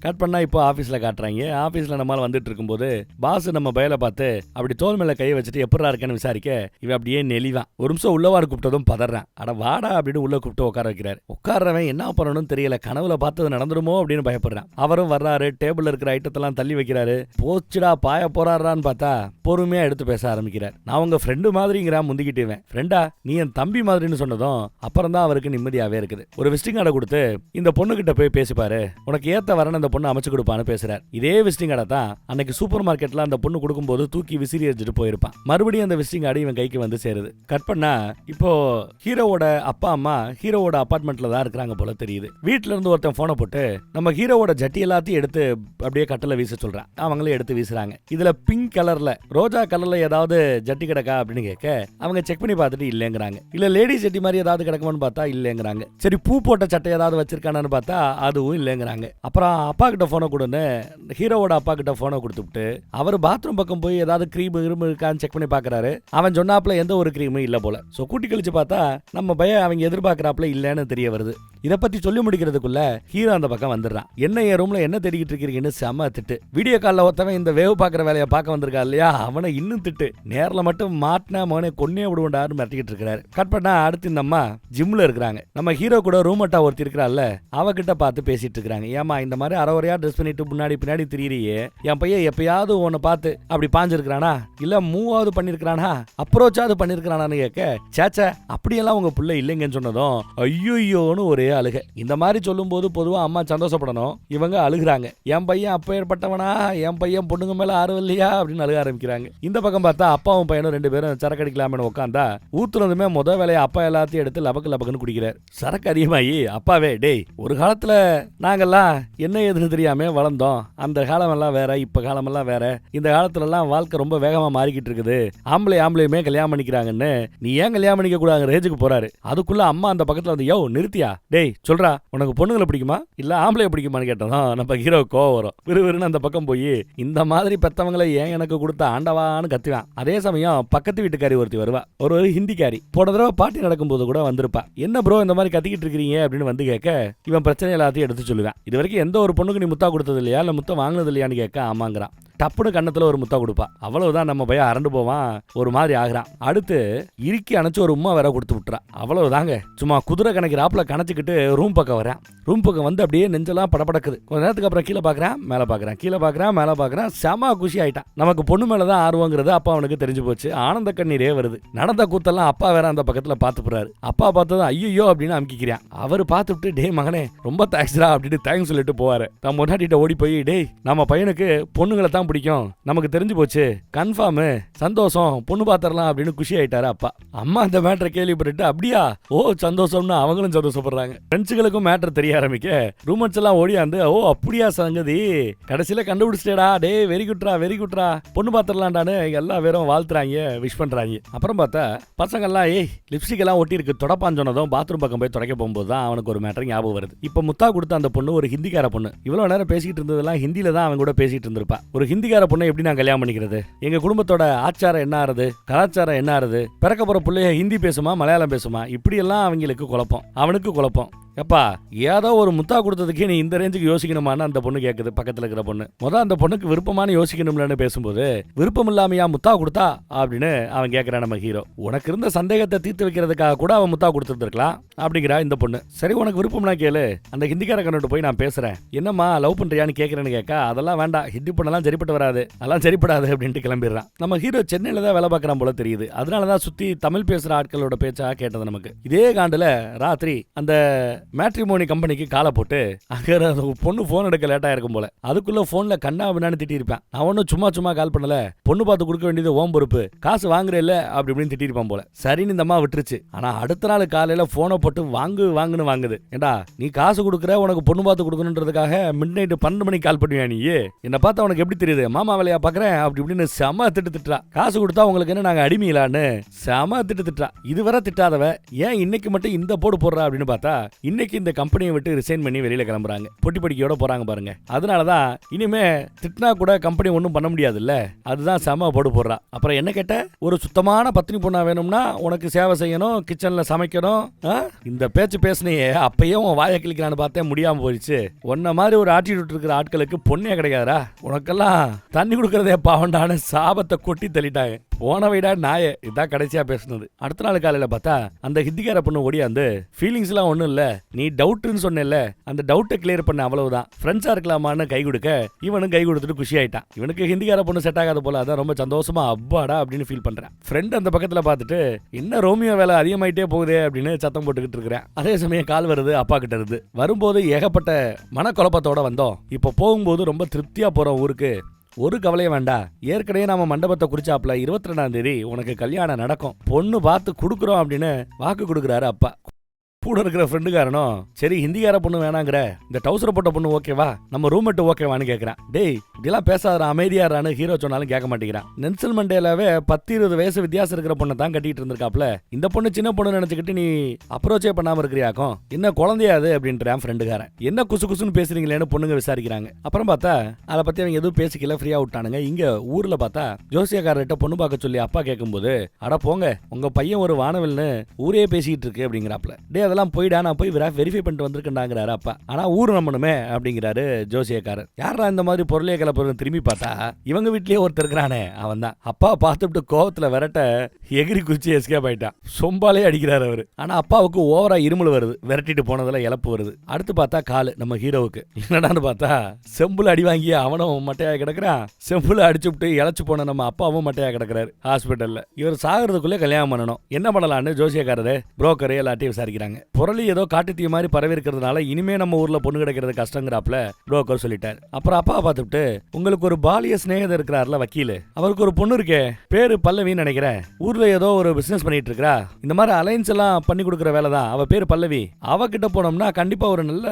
கட் பண்ணா இப்போ ஆஃபீஸில் காட்டுறாங்க. ஆஃபீஸில் நம்மளால் வந்துட்டு இருக்கும்போது பாஸ் நம்ம பயில பார்த்து அப்படி தோல் மேலே கையை வச்சுட்டு எப்படா இருக்கேன்னு விசாரிக்க இவன் அப்படியே நெளிவான். ஒரு நிமிஷம் உள்ளவாறு கூப்பிட்டதும் பதறான். அட வாடா அப்படின்னு உள்ள கூப்பிட்டு உட்கார வைக்கிறார். உட்காரவன் என்ன பண்ணணும்னு தெரியல. கனவுல பார்த்தது நடந்துருமோ அப்படின்னு பயப்படுறான். அவரும் வர்றாரு. டேபிள்ல இருக்கிற ஐட்டத்தெல்லாம் தள்ளி வைக்கிறாரு. போச்சுடா பாய போறாரான்னு பார்த்தா பொறுமையா எடுத்து பேச ஆரம்பிக்கிறார். நான் உங்க ஃப்ரெண்டு மாதிரிங்கிறா முந்திக்கிட்டேன். ஃப்ரெண்டா நீ என் தம்பி மாதிரின்னு சொன்னதும் அப்புறம் தான் அவருக்கு நிம்மதியாவே இருக்குது. ஒரு விசிட்டிங் கார்டை கொடுத்து இந்த பொண்ணுகிட்ட போய் பேசிப்பாரு, உனக்கு ஏத்த அந்த பொண்ணு அமைச்சு கொடுப்பான்னு பேசுறார். இதே விசிட்டிங் கார்டை தான் அன்னைக்கு சூப்பர் மார்க்கெட்ல அந்த பொண்ணு கொடுக்கும்போது தூக்கி விசிறி எரிஞ்சிட்டு போயிருப்பான். மறுபடியும் அந்த விசிட்டிங் கார்டு இவன் கைக்கு வந்து சேருது. கட் பண்ணா இப்போ ஹீரோவோட அப்பா அம்மா ஹீரோவோட அபார்ட்மெண்ட்ல தான் இருக்கிறாங்க போல தெரியுது. வீட்டுல இருந்து ஒருத்தன் போனை போட்டு நம்ம ஹீரோவோட ஜட்டி எல்லாத்தையும் எடுத்து அப்படியே கட்டல வீச சொல்றான். அவங்களே எடுத்து வீசுறாங்க. இதுல பிங்க் கலர்ல ரோஜா கலர்ல ஏதாவது ஜட்டி கிடக்கா அப்படின்னு கேட்க அவங்க செக் பண்ணி பார்த்துட்டு இல்லங்கிறாங்க. இல்ல லேடி ஜட்டி மாதிரி ஏதாவது கிடக்குமான்னு பார்த்தா இல்லங்கிறாங்க. சரி பூ போட்ட சட்டை ஏதாவது வச்சிருக்கானு பார்த்தா அதுவும் இல்லங்கிறாங்க. அப்புறம் அப்பா கிட்ட போனை கொடுன்னு ஹீரோவோட அப்பா கிட்ட போனை கொடுத்துட்டு அவர் பாத்ரூம் பக்கம் போய் ஏதாவது கிரீம் இருக்கான்னு செக் பண்ணி பாக்குறாரு. அவன் சொன்னாப்ல எந்த ஒரு கிரீமும் இல்ல போல. சோ கூட்டி கழிச்சு பார்த்தா நம்ம பையன் அவங்க எதிர்பார்க்கறாப்ல இல்லன்னு தெரிய வருது. இதை பத்தி சொல்லி முடிக்கிறதுக்குள்ள ஹீரோ அந்த பக்கம் வந்துடுறான். என்ன என் ரூம்ல என்ன தேடிக்கிட்டு இருக்கீங்கன்னு செம திட்டு. வீடியோ காலில் ஒருத்தவன் இந்த வேவ் பாக்குற வேலையை பார்க்க வந்திருக்கா இல்லையா, அவனை இன்னும் திட்டு. நேரில் மட்டும் மாட்டினா மகனை கொன்னே விடுவேண்டாரு மிரட்டிக்கிட்டு இருக்காரு. கட் பண்ணா அடுத்து இந்த அம்மா ஜிம்ல இருக்கிறாங்க. நம்ம ஹீரோ கூட ரூம்மட்டா ஒருத்தி இருக்கிறாள்ல அவகிட்ட பார்த்து பேசிட்டு இருக்காங்க. ஏமா இந்த மாதிரி அரைவரையா ட்ரெஸ் பண்ணிட்டு முன்னாடி பின்னாடி திரியிறியே, என் பையன் எப்பயாவது உன்னை பார்த்து அப்படி பாஞ்சிருக்கிறானா இல்ல மூவாவது பண்ணிருக்கிறானா அப்ரோச்சாவது பண்ணிருக்கிறானான்னு கேட்க சேச்சா அப்படியெல்லாம் உங்க பிள்ளை இல்லைங்கன்னு சொன்னதும் ஐயோன்னு ஒரே அழுக. இந்த மாதிரி சொல்லும் போது பொதுவா அம்மா சந்தோஷப்படணும், இவங்க அழுகுறாங்க. என் பையன் அப்ப ஏற்பட்டவனா, என் பையன் பொண்ணுங்க மேல ஆர்வம் இல்லையா அப்படின்னு அழுக ஆரம்பிக்கிறாங்க. இந்த பக்கம் பார்த்தா அப்பாவும் பையனும் 2 பேரும் சரக்கு அடிக்கலாம்னு உட்காந்தா ஊத்துறதுமே முதல் வேலையை அப்பா எல்லாத்தையும் எடுத்து லபக்கு லபக்குன்னு குடிக்கிறார். சரக்கு அதிகமாகி அப்பாவே டேய் ஒரு காலத்துல நாங்கெல்லாம் என்ன ஏதுன்னு தெரியாம வளர்ந்தோம், அந்த காலமெல்லாம் வேற இப்ப காலமெல்லாம் வேற, இந்த காலத்துல எல்லாம் வாழ்க்கை ரொம்ப வேகமா மாறிக்கிட்டு இருக்குது, ஆம்பளையுமே கல்யாணம் பண்ணிக்கிறாங்கன்னு நீ ஏன் கல்யாணம் பண்ணிக்க கூடாது ரேஞ்சுக்கு போறாரு. அதுக்குள்ள அம்மா அந்த பக்கத்துல வந்து யோ நிறுத்தியா டேய் சொல்றா உனக்கு பொண்ணுங்களை பிடிக்குமா இல்ல ஆம்பளைய பிடிக்குமான்னு கேட்டதும் நம்ம ஹீரோ கோவம் வரும். விறுவிறுன்னு அந்த பக்கம் போய் இந்த மாதிரி பெத்தவங்களை ஏன் எனக்கு கொடுத்த ஆண்டவான்னு கத்துவான். அதே சமயம் பக்கத்து வீட்டுக்காரி ஒருத்தி வருவா, ஒரு ஹிந்திக்காரி. போன தடவை பாட்டி நடக்கும்போது கூட வந்திருப்பா. என்ன ப்ரோ இந்த மாதிரி கத்திக்கிட்டு இருக்கிறீங்க அப்படின்னு வந்து கேட்க இவன் பிரச்சனை எல்லாத்தையும் எடுத்து சொல்லுவேன். இது வரைக்கும் எந்த ஒரு பொண்ணுக்கு நீ முத்தா கொடுத்தது இல்லையா இல்ல முத்தம் வாங்கினது இல்லையான்னு கேட்க ஆமாங்கிறான். டப்புனு கண்ணத்துல ஒரு முத்தா கொடுப்பா. அவ்வளவுதான் நம்ம பையன் அரண்டு போவான், ஒரு மாதிரி ஆகுறான். அடுத்து இறுக்கி அணைச்சு ஒரு உம்மா வேற கொடுத்து விட்டுறான். அவ்வளவுதாங்க சும்மா குதிரை கணக்கிறாப்புல கணச்சிக்கிட்டு ரூம் பக்கம் வரான். ரூம் பக்கம் வந்து அப்படியே நெஞ்செல்லாம் படபடக்குது. கொஞ்ச நேரத்துக்கு அப்புறம் கீழே பாக்குறான் மேல பாக்குறான், கீழே பாக்குறான் மேல பாக்குறான். செம குஷி ஆயிட்டான். நமக்கு பொண்ணு மேலதான் ஆர்வங்கிறது அப்பா அவனுக்கு தெரிஞ்சு போச்சு. ஆனந்த கண்ணீரே வருது. நடந்த கூத்தெல்லாம் அப்பா வேற அந்த பக்கத்துல பாத்து போறாரு. அப்பா பார்த்ததும் ஐயோ அப்படின்னு அமுக்கிக்கிறான். அவர் பார்த்துட்டு டே மகனே ரொம்ப தேங்க்ஸ்டா அப்படின்னு தேங்க்ஸ் சொல்லிட்டு போவாரு. தான் முன்னாடிட்ட ஓடி போய் டேய் நம்ம பையனுக்கு பொண்ணுங்களை தான் பிடிக்கும், நமக்கு தெரிஞ்சு போச்சு, கன்ஃபார்ம் சந்தோஷம், பொண்ணு பாத்திரலாம் அப்படின்னு குஷி ஆயிட்டாரு அப்பா. அம்மா அந்த மேட்டரை கேள்விப்பட்டு அப்படியா ஓ சந்தோஷம்னு அவங்களும் சந்தோஷப்படுறாங்க. ஃப்ரெண்ட்ஸுகளுக்கும் மேட்டர் தெரிய ஆரம்பிக்க ரூம்மேட்ஸ் எல்லாம் ஓடியாந்து ஓ அப்படியா சங்கதி கடைசியில கண்டுபிடிச்சிட்டேடா டே வெரி குட்ரா பொண்ணு பாத்திரலாம்டான்னு எல்லா பேரும் வாழ்த்துறாங்க விஷ் பண்றாங்க. அப்புறம் பார்த்தா பசங்க எல்லாம் ஏய் லிப்ஸ்டிக் எல்லாம் ஒட்டி இருக்கு தொடப்பான்னு சொன்னதும் பாத்ரூம் பக்கம் போய் துடைக்க போகும்போது தான் அவனுக்கு ஒரு மேட்டர் ஞாபகம் வருது. இப்ப முத்தா கொடுத்த அந்த பொண்ணு ஒரு ஹிந்திக்கார பொண்ணு. இவ்வளவு நேரம் பேசிட்டு இருந்ததெல்லாம் ஹிந்தியில தான் அவன் கூட பேசிட்டு இருந்திருப்பா. ஒரு ஹிந்திக்கார பொண்ணை எப்படி நான் கல்யாணம் பண்ணிக்கிறது, எங்க குடும்பத்தோட ஆச்சாரம் என்ன ஆறுது, கலாச்சாரம் என்ன ஆறுது, பிறக்க போற பிள்ளைய ஹிந்தி பேசுமா மலையாளம் பேசுமா, இப்படி எல்லாம் அவங்களுக்கு குழப்பம், அவனுக்கு குழப்பம். எப்பா ஏதோ ஒரு முத்தா கொடுத்ததுக்கே நீ இந்த ரேஞ்சுக்கு யோசிக்கணுமான்னு அந்த பொண்ணு கேட்குது. பக்கத்துல இருக்கிற பொண்ணு அந்த பொண்ணுக்கு விருப்பமான யோசிக்கணும்லன்னு பேசும்போது விருப்பம் இல்லாமையா முத்தா கொடுத்தா அப்படின்னு அவன் கேட்கிறான். நம்ம ஹீரோ உனக்கு இருந்த சந்தேகத்தை தீர்த்து வைக்கிறதுக்காக கூட அவன் முத்தா கொடுத்துருக்கலாம் அப்படிங்கிறா இந்த பொண்ணு. சரி உனக்கு விருப்பம்னா கேளு, அந்த ஹிந்திக்கார கண்ணுட்டு போய் நான் பேசுறேன், என்னம்மா லவ் பண்றியான்னு கேட்கறேன்னு கேட்க அதெல்லாம் வேண்டாம், ஹிந்தி பொண்ணெல்லாம் சரிப்பட்டு வராது, அதெல்லாம் சரிப்படாது அப்படின்ட்டு கிளம்பிடுறான். நம்ம ஹீரோ சென்னையில தான் வேலை பார்க்கறான் போல தெரியுது. அதனாலதான் சுத்தி தமிழ் பேசுற ஆட்களோட பேச்சா கேட்டது நமக்கு. இதே காண்டுல ராத்திரி அந்த மேட்ரிமோனி கம்பெனிக்கு காலை போட்டு அங்க பொண்ணு போன் எடுக்க லேட்டா இருக்கும் போல, அதுக்குள்ள போன்ல கண்ணா பின்னான்னு திட்டிருப்பேன். நான் ஒன்னும் சும்மா கால் பண்ணல, பொண்ணு பார்த்து கொடுக்க வேண்டியது ஓம் பொறுப்பு, காசு வாங்குறேல்ல அப்படி இப்படின்னு திட்டிருப்பான் போல. சரின்னு இந்த அம்மா விட்டுருச்சு. ஆனா அடுத்த நாள் காலையில போனை போட்டு வாங்குன்னு வாங்குது. ஏண்டா நீ காசு கொடுக்குற, உனக்கு பொண்ணு பார்த்து கொடுக்கணுன்றதுக்காக மிட் நைட் 12 மணிக்கு கால் பண்ணுவியா நீ? என்ன பார்த்தா உனக்கு எப்படி தெரியுது, மாமா வேலையா பாக்குறேன் அப்படி இப்படின்னு செம திட்டுறா. காசு கொடுத்தா உங்களுக்கு என்ன நாங்க அடிமையிலான்னு செம திட்டுறா. இதுவரை திட்டாதவ ஏன் இன்னைக்கு மட்டும் இந்த போடுறா அப்படின்னு பார்த்தா, இன்னைக்கு இந்த கம்பெனியை விட்டு ரிசைன் பண்ணி வெளியில கிளம்புறாங்க. பொட்டி படிக்கையோட போறாங்க பாருங்க. அதனாலதான் இனிமே திட்டினா கூட கம்பெனி ஒன்றும் பண்ண முடியாதுல்ல, அதுதான் செம போடுறா. அப்புறம் என்ன கேட்ட, ஒரு சுத்தமான பத்தினி பொண்ணா வேணும்னா உனக்கு சேவை செய்யணும், கிச்சன்ல சமைக்கணும். இந்த பேச்சு பேசினையே அப்பயும் வாயை கிளிக்கிறான்னு பார்த்தேன், முடியாம போயிடுச்சு. உன்ன மாதிரி ஒரு ஆட்டிடியூட் இருக்கிற ஆட்களுக்கு பொண்ணே கிடைக்காதா, உனக்கெல்லாம் தண்ணி கொடுக்கறதே பாவண்டான சாபத்தை கொட்டி தள்ளிட்டாங்க. போன வைடா நாயே. இதான் கடைசியா பேசுனது. அடுத்த நாள் காலையில பார்த்தா அந்த ஹிந்திக்கார பொண்ணு ஓடியாந்து, ஃபீலிங்ஸ் எல்லாம் ஒண்ணும் இல்ல, நீ டவுட்னு சொன்னேல்ல, அந்த டவுட்டை கிளியர் பண்ண அவ்வளவுதான், ஃப்ரெண்ட்ஸா இருக்கலாமான்னு கை கொடுக்க இவனும் கை கொடுத்துட்டு குஷி ஆயிட்டான். இவனுக்கு ஹிந்திக்கார பொண்ணு செட் ஆகாத போல, அதான் ரொம்ப சந்தோஷமா அப்பாடா அப்படின்னு ஃபீல் பண்றேன். ஃப்ரெண்ட் அந்த பக்கத்துல பார்த்துட்டு என்ன ரோமியோ வேலை அதிகமாயிட்டே போகுதே அப்படின்னு சத்தம் போட்டுக்கிட்டு இருக்கிறேன். அதே சமயம் கால் வருது அப்பா கிட்ட இருந்து. வரும்போது ஏகப்பட்ட மனக்குழப்பத்தோட வந்தோம், இப்போ போகும்போது ரொம்ப திருப்தியா போறோம் ஊருக்கு, ஒரு கவலையும் வேண்டாம். ஏற்கனவே நாம மண்டபத்தை குறிச்சாப்ல 22ஆம் தேதி உனக்கு கல்யாணம் நடக்கும், பொண்ணு பார்த்து கொடுக்குறோம் அப்படின்னு வாக்கு கொடுக்குறாரு அப்பா. கூட இருக்கிற ஃப்ரெண்டுக்காரனும் சரி ஹிந்திக்கார பொண்ணு வேணாங்கிற, இந்த டவுசர் போட்ட பொண்ணு ஓகேவா, நம்ம ரூம்மேட் ஓகேவான்னு கேட்கறான். டேய் இதெல்லாம் பேசாத அமைதியாரான்னு ஹீரோ சொன்னாலும் கேட்க மாட்டேங்கிறான். நெல்சன் மண்டேலாவே 10-20 வயசு வித்தியாசம் இருக்கிற பொண்ணை தான் கட்டிட்டு இருந்திருக்காப்ல, இந்த பொண்ணு சின்ன பொண்ணு நினைச்சுக்கிட்டு நீ அப்ரோச்சே பண்ணாம இருக்கிறியாக்கும், என்ன குழந்தையாது அப்படின்றான் ஃப்ரெண்டுக்காரன். என்ன குசுன்னு பேசுறீங்களேன்னு பொண்ணுங்க விசாரிக்கிறாங்க. அப்புறம் பார்த்தா அதை பத்தி அவங்க எதுவும் பேசிக்கல, ஃப்ரீயா விட்டானுங்க. இங்க ஊர்ல பார்த்தா ஜோசியக்காரர்கிட்ட பொண்ணு பார்க்க சொல்லி அப்பா கேட்கும்போது, அட போங்க உங்க பையன் ஒரு வானவில்னு ஊரே பேசிக்கிட்டு இருக்கு அப்படிங்கிறாப்ல. டே அதெல்லாம் போய்டா, நான் போய் வெரிஃபை பண்ணிட்டு வந்திருக்கேன்டாங்கிறாரு அப்பா. ஆனா ஊர் நம்பணுமே அப்படிங்கிறாரு ஜோசியக்காரர். யாரா இந்த மாதிரி பொருளே கலப்புறது, திரும்பி பார்த்தா இவங்க வீட்லயே ஒருத்தர் இருக்கிறானே அவன் தான். அப்பா பார்த்துட்டு கோவத்துல விரட்ட எகிரி குச்சி எஸ்கேப் ஆயிட்டான். சொம்பாலே அடிக்கிறாரு அவரு. ஆனா அப்பாவுக்கு ஓவரா இருமல் வருது, விரட்டிட்டு போனதுல இழப்பு வருது. அடுத்து பார்த்தா காலு நம்ம ஹீரோவுக்கு. என்னடான்னு பார்த்தா செம்புல அடி வாங்கி அவனும் மட்டையா கிடக்குறான், செம்புல அடிச்சுட்டு இழைச்சு போன நம்ம அப்பாவும் மட்டையா கிடக்குறாரு ஹாஸ்பிட்டல்ல. இவர் சாகிறதுக்குள்ளே கல்யாணம் பண்ணணும், என்ன பண்ணலான்னு ஜோசியக்காரரு புரோக்கரே எல்லாத்தையும் விசாரிக்கிறாங்க. புரளி ஏதோ காட்டுத்தீ மாதிரி பரவி இருக்கிறதுனால இனிமே நம்ம ஊர்ல பொண்ணு கிடைக்கிறது கஷ்டங்கிறாப்ல புரோக்கர் சொல்லிட்டாரு. அப்புறம் அப்பா பார்த்துட்டு, உங்களுக்கு ஒரு பாலிய சிநேகிதர் இருக்கிறார்ல வக்கீல், அவருக்கு ஒரு பொண்ணு இருக்கே, பேரு பல்லவின்னு நினைக்கிறேன், ஊர்ல ஏதோ ஒரு பிசினஸ் பண்ணிட்டு இருக்கா, இந்த மாதிரி அலைன்ஸ் எல்லாம் பண்ணி கொடுக்குற வேலை தான், அவ பேரு பல்லவி, அவகிட்ட போனோம்னா கண்டிப்பா ஒரு நல்ல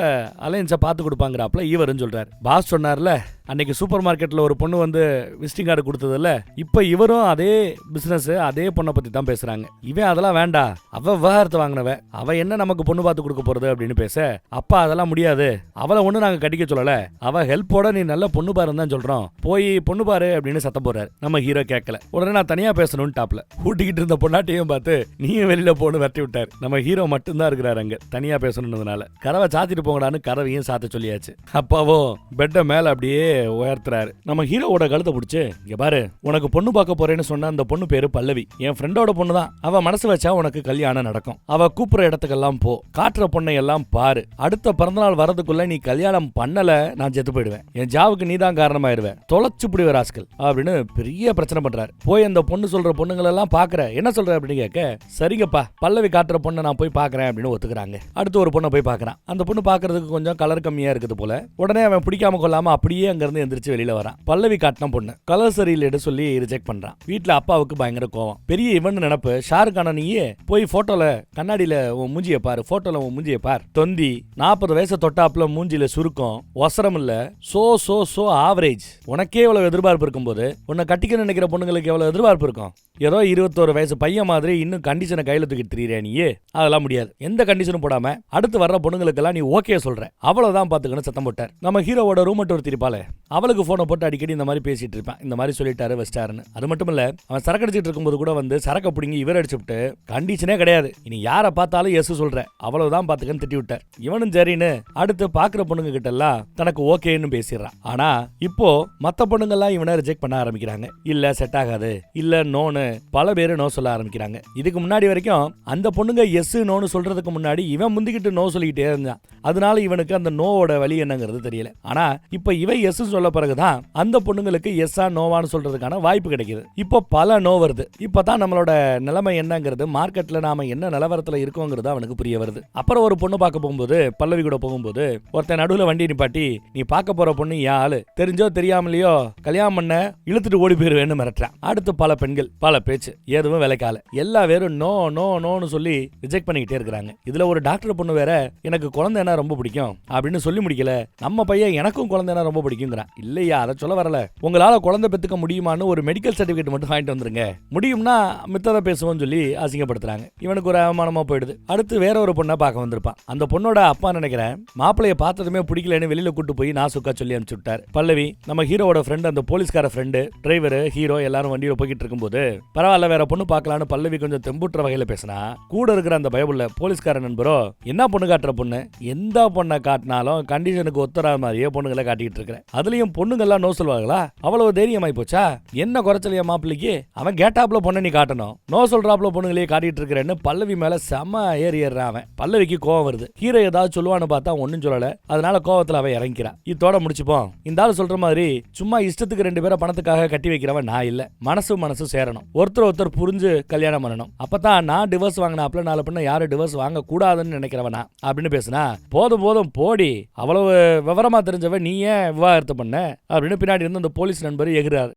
அலைன்ஸை பார்த்து கொடுப்பாங்கிறாப்ல இவருன்னு சொல்றாரு. பாஸ் சொன்னார்ல அன்னைக்கு சூப்பர் மார்க்கெட்ல ஒரு பொண்ணு வந்து விசிட்டிங் கார்டு கொடுத்ததில்ல, இப்ப இவரும் அதே பிசினஸ் அதே பொண்ணை பத்தி தான் பேசுறாங்க. இவன் அதெல்லாம் வேண்டாம், அவ விவகாரத்தை வாங்கினவ, அவ என்ன நமக்கு பொண்ணு பார்த்து கொடுக்க போறது அப்படின்னு பேச, அப்பா அதெல்லாம் முடியாது, அவளை ஒண்ணு நாங்க கட்டிக்க சொல்லல, அவ ஹெல்ப்போட நீ நல்ல பொண்ணு பாருன்னு தான் சொல்றோம், போய் பொண்ணு பாரு அப்படின்னு சத்தம் போறாரு. நம்ம ஹீரோ கேட்கல. உடனே நான் தனியா பேசணும்னு டாப்ல ஊட்டிக்கிட்டு இருந்த பொண்ணாட்டையும் பார்த்து நீயும் வெளியில போன்னு வெட்டி விட்டாரு. நம்ம ஹீரோ மட்டும்தான் இருக்கிறாரு அங்க தனியா பேசணும்னால. கதவை சாத்திட்டு போங்கடான்னு கதவையும் சாத்த சொல்லியாச்சு. அப்பாவோ பெட்ட மேல அப்படியே உயர்த்துறாரு. நம்ம ஹீரோவோட கழுத்தை பிடிச்சு, இங்க பாரு உனக்கு பொண்ணு பார்க்க போறேன்னு சொன்ன அந்த பொண்ணு பேரு பல்லவி, என் ஃப்ரெண்டோட பொண்ணு தான், அவ மனசு வச்சா உனக்கு கல்யாணம் நடக்கும், அவ கூப்பிடுற இடத்துக்கெல்லாம் போ, காட்டுற பொண்ணை எல்லாம் பாரு, அடுத்த பிறந்தநாள் வரதுக்குள்ள நீ கல்யாணம் பண்ணல நான் செத்து போயிடுவேன், என் ஜாவுக்கு நீ தான் காரணமாயிருவேன், தொலைச்சு பிடிவ ராஸ்கல் அப்படின்னு பெரிய பிரச்சனை பண்றாரு. போய் அந்த பொண்ணு சொல்ற பொண்ணுங்களை எல்லாம் பாக்குற, என்ன சொல்ற அப்படின்னு கேட்க, சரிங்கப்பா பல்லவி காட்டுற பொண்ணை நான் போய் பாக்குறேன் அப்படின்னு ஒத்துக்கிறாங்க. அடுத்து ஒரு பொண்ணை போய் பாக்குறான். அந்த பொண்ணு பாக்குறதுக்கு கொஞ்சம் கலர் கம்மியா இருக்குது போல. உடனே அவன் பிடிக்காம கொள்ளாம அப்படியே அங்க இருந்து எந்திரிச்சு வெளியில வரான். பல்லவி காட்டின பொண்ணு கலர் சரியில்லைன்னு சொல்லி ரிஜெக்ட் பண்றான். வீட்டுல அப்பாவுக்கு பயங்கர கோவம். பெரிய இவன் நினைப்பு, ஷாருக்கான நீயே போய் போட்டோல கண்ணாடியில உன் மூஞ்சிய பாரு, போட்டோல உன் மூஞ்சிய பார், தொந்தி 40 வயசு தொட்டாப்புல மூஞ்சில சுருக்கம், ஒசரம் இல்ல, சோ ஆவரேஜ், உனக்கே எவ்வளவு எதிர்பார்ப்பு இருக்கும் போது உன்னை கட்டிக்க நினைக்கிற பொண்ணுங்களுக்கு எவ்வளவு எதிர்பார்ப்பு இருக்கும், ஏதோ 21 வயசு பையன் மாதிரி இன்னும் கண்டிஷனை கையில தூக்கிட்டு திரியிற நீயே, அதெல்லாம் முடியாது, எந்த கண்டிஷனும் போடாம அடுத்து வர்ற பொண்ணுங்களுக்கெல்லாம் நீ ஓகே சொல்ற, அவ்வளவுதான் பாத்துக்கணும் சத்தம் போட்டார். நம்ம ஹீரோவோட ரூம்மேட் ஒருத்தி இருப்பாளே, அவளுக்கு போனை போட்டு அடிக்கடி இந்த மாதிரி பேசிட்டு இருப்பான், இந்த மாதிரி சொல்லிட்டாரு வெஸ்டாருன்னு. அது மட்டும் இல்ல, அவன் சரக்கு அடிச்சிட்டு இருக்கும்போது கூட வந்து சரக்க பிடிங்கி இவர் அடிச்சுட்டு கண்டிஷனே கிடையாது, இனி யாரை பார்த்தாலும் எஸ் சொல்ற, அவ்வளவுதான் பாத்துக்கன்னு திட்டி விட்டார். இவனும் சரின்னு அடுத்து பாக்குற பொண்ணுங்க கிட்ட எல்லாம் தனக்கு ஓகேன்னு பேசிடுறான். ஆனா இப்போ மத்த பொண்ணுங்கெல்லாம் இவனை ரிஜெக்ட் பண்ண ஆரம்பிக்கிறாங்க. இல்ல செட் ஆகாது, இல்ல நோனு பல பேரு நோ சொல்ல ஆரம்பிக்கிறாங்க. இதுக்கு முன்னாடி வரைக்கும் அந்த பொண்ணுங்க எஸ் நோன்னு சொல்றதுக்கு முன்னாடி இவன் முந்திக்கிட்டு நோ சொல்லிக்கிட்டே இருந்தான். அதனால இவனுக்கு அந்த நோவோட வழி என்னங்கிறது தெரியல. ஆனா இப்ப இவன் எஸ் சொல்ல பிறகுதான் அந்த பொண்ணுங்களுக்கு எஸ்ஸா நோவான்னு சொல்றதுக்கான வாய்ப்பு கிடைக்குது. இப்போ பல நோ வருது. இப்பதான் நம்மளோட நிலைமை என்னங்கிறது, மார்க்கெட்ல நாம என்ன நிலவரத்துல இருக்கோங்கிறது அவனுக்கு புரிய வருது. அப்புறம் ஒரு பொண்ணு பார்க்க போகும்போது, பல்லவி கூட போகும்போது ஒருத்தன் நடுவுல வண்டி நிப்பாட்டி, நீ பார்க்க போற பொண்ணு என் ஆளு, தெரிஞ்சோ தெரியாமலையோ கல்யாணம் பண்ண இழுத்துட்டு ஓடி போயிருவேன்னு மிரட்டுறான். அடுத்து பல பெண்கள், பல பேச்சு, எதுவும் விலைக்கால, எல்லா பேரும் நோ நோ நோன்னு சொல்லி ரிஜெக்ட் பண்ணிக்கிட்டே இருக்கிறாங்க. இதுல ஒரு டாக்டர் பொண்ணு வேற, எனக்கு குழந்தைனா ரொம்ப பிடிக்கும் அப்படின்னு சொல்லி முடிக்கல, நம்ம பையன் எனக்கும் குழந்தைனா ரொம்ப பிடிக்குங்கிறான். இல்லையா, அதை சொல்ல வரல, உங்களால குழந்தை பெத்துக்க முடியுமான்னு ஒரு மெடிக்கல் சர்டிபிகேட் மட்டும் வாங்கிட்டு வந்துருங்க, முடியும்னா மித்ததை பேசுவோம்னு சொல்லி அசிங்கப்படுத்துறாங்க. இவனுக்கு ஒரு அவமானமா போயிடுது. அடுத்து வேற ஒரு பொண்ணை பார்க்க வந்திருப்பான். அந்த பொண்ணோட அப்பா நினைக்கிறேன் மாப்பிளைய பார்த்ததுமே பிடிக்கலன்னு வெளியில கூட்டு போய் நாசுக்கா சொல்லி அனுப்பிச்சு விட்டார். பல்லவி நம்ம ஹீரோவோட ஃப்ரெண்ட், அந்த போலீஸ்கார ஃப்ரெண்டு, டிரைவர், ஹீரோ எல்லாரும் வண்டியில போய்கிட்டு இருக்கும்போது, பரவாயில்ல வேற பொண்ணு பார்க்கலான்னு பல்லவி கொஞ்சம் தெம்புற்ற வகையில பேசினா, கூட இருக்கிற அந்த பயபுள்ள போலீஸ்கார நண்பரோ, என்ன பொண்ணு காட்டுற பொண்ணு, எந்த பொண்ணை காட்டினாலும் கண்டிஷனுக்கு ஒத்துறா மாதிரியே பொண்ணுங்களை காட்டிட்டு இருக்கிறேன், அதுலயும் பொண்ணுங்கெல்லாம் நோ சொல்வாங்களா, அவ்வளவு தைரியமாயி போச்சா, என்ன குறைச்சலையா மாப்பிள்ளைக்கு, அவன் கேட்டாப்ல பொண்ணை நீ காட்டணும், நோ சொல்றாப்ல பொண்ணுங்களையே காட்டிட்டு இருக்கிறேன்னு பல்லவி மேல செம ஏறிடுறான் அவன். பல்லவிக்கு கோவம் வருது. ஹீரோ ஏதாவது சொல்லுவான்னு பார்த்தா ஒன்னும் சொல்லல, அதனால கோவத்துல அவன் இறங்கிறான். இதோட முடிச்சுப்போம். இந்த ஆள் சொல்ற மாதிரி சும்மா இஷ்டத்துக்கு ரெண்டு பேரை பணத்துக்காக கட்டி வைக்கிறவன் நான் இல்ல, மனசு சேரணும், ஒருத்தர் புரிஞ்சு கல்யாணம் பண்ணணும், அப்பதான் நான் டிவோர்ஸ் வாங்கினாப்ல நாலு பொண்ணு யாரும் டிவோர்ஸ் வாங்க கூடாதுன்னு நினைக்கிறவனா அப்படின்னு பேசினா, போதும் போடி, அவ்வளவு விவரமா தெரிஞ்சவன் நீ ஏன் விவாகரத்து பண்ண அப்படின்னு பின்னாடி இருந்து அந்த போலீஸ் நண்பர் எகிறாரு.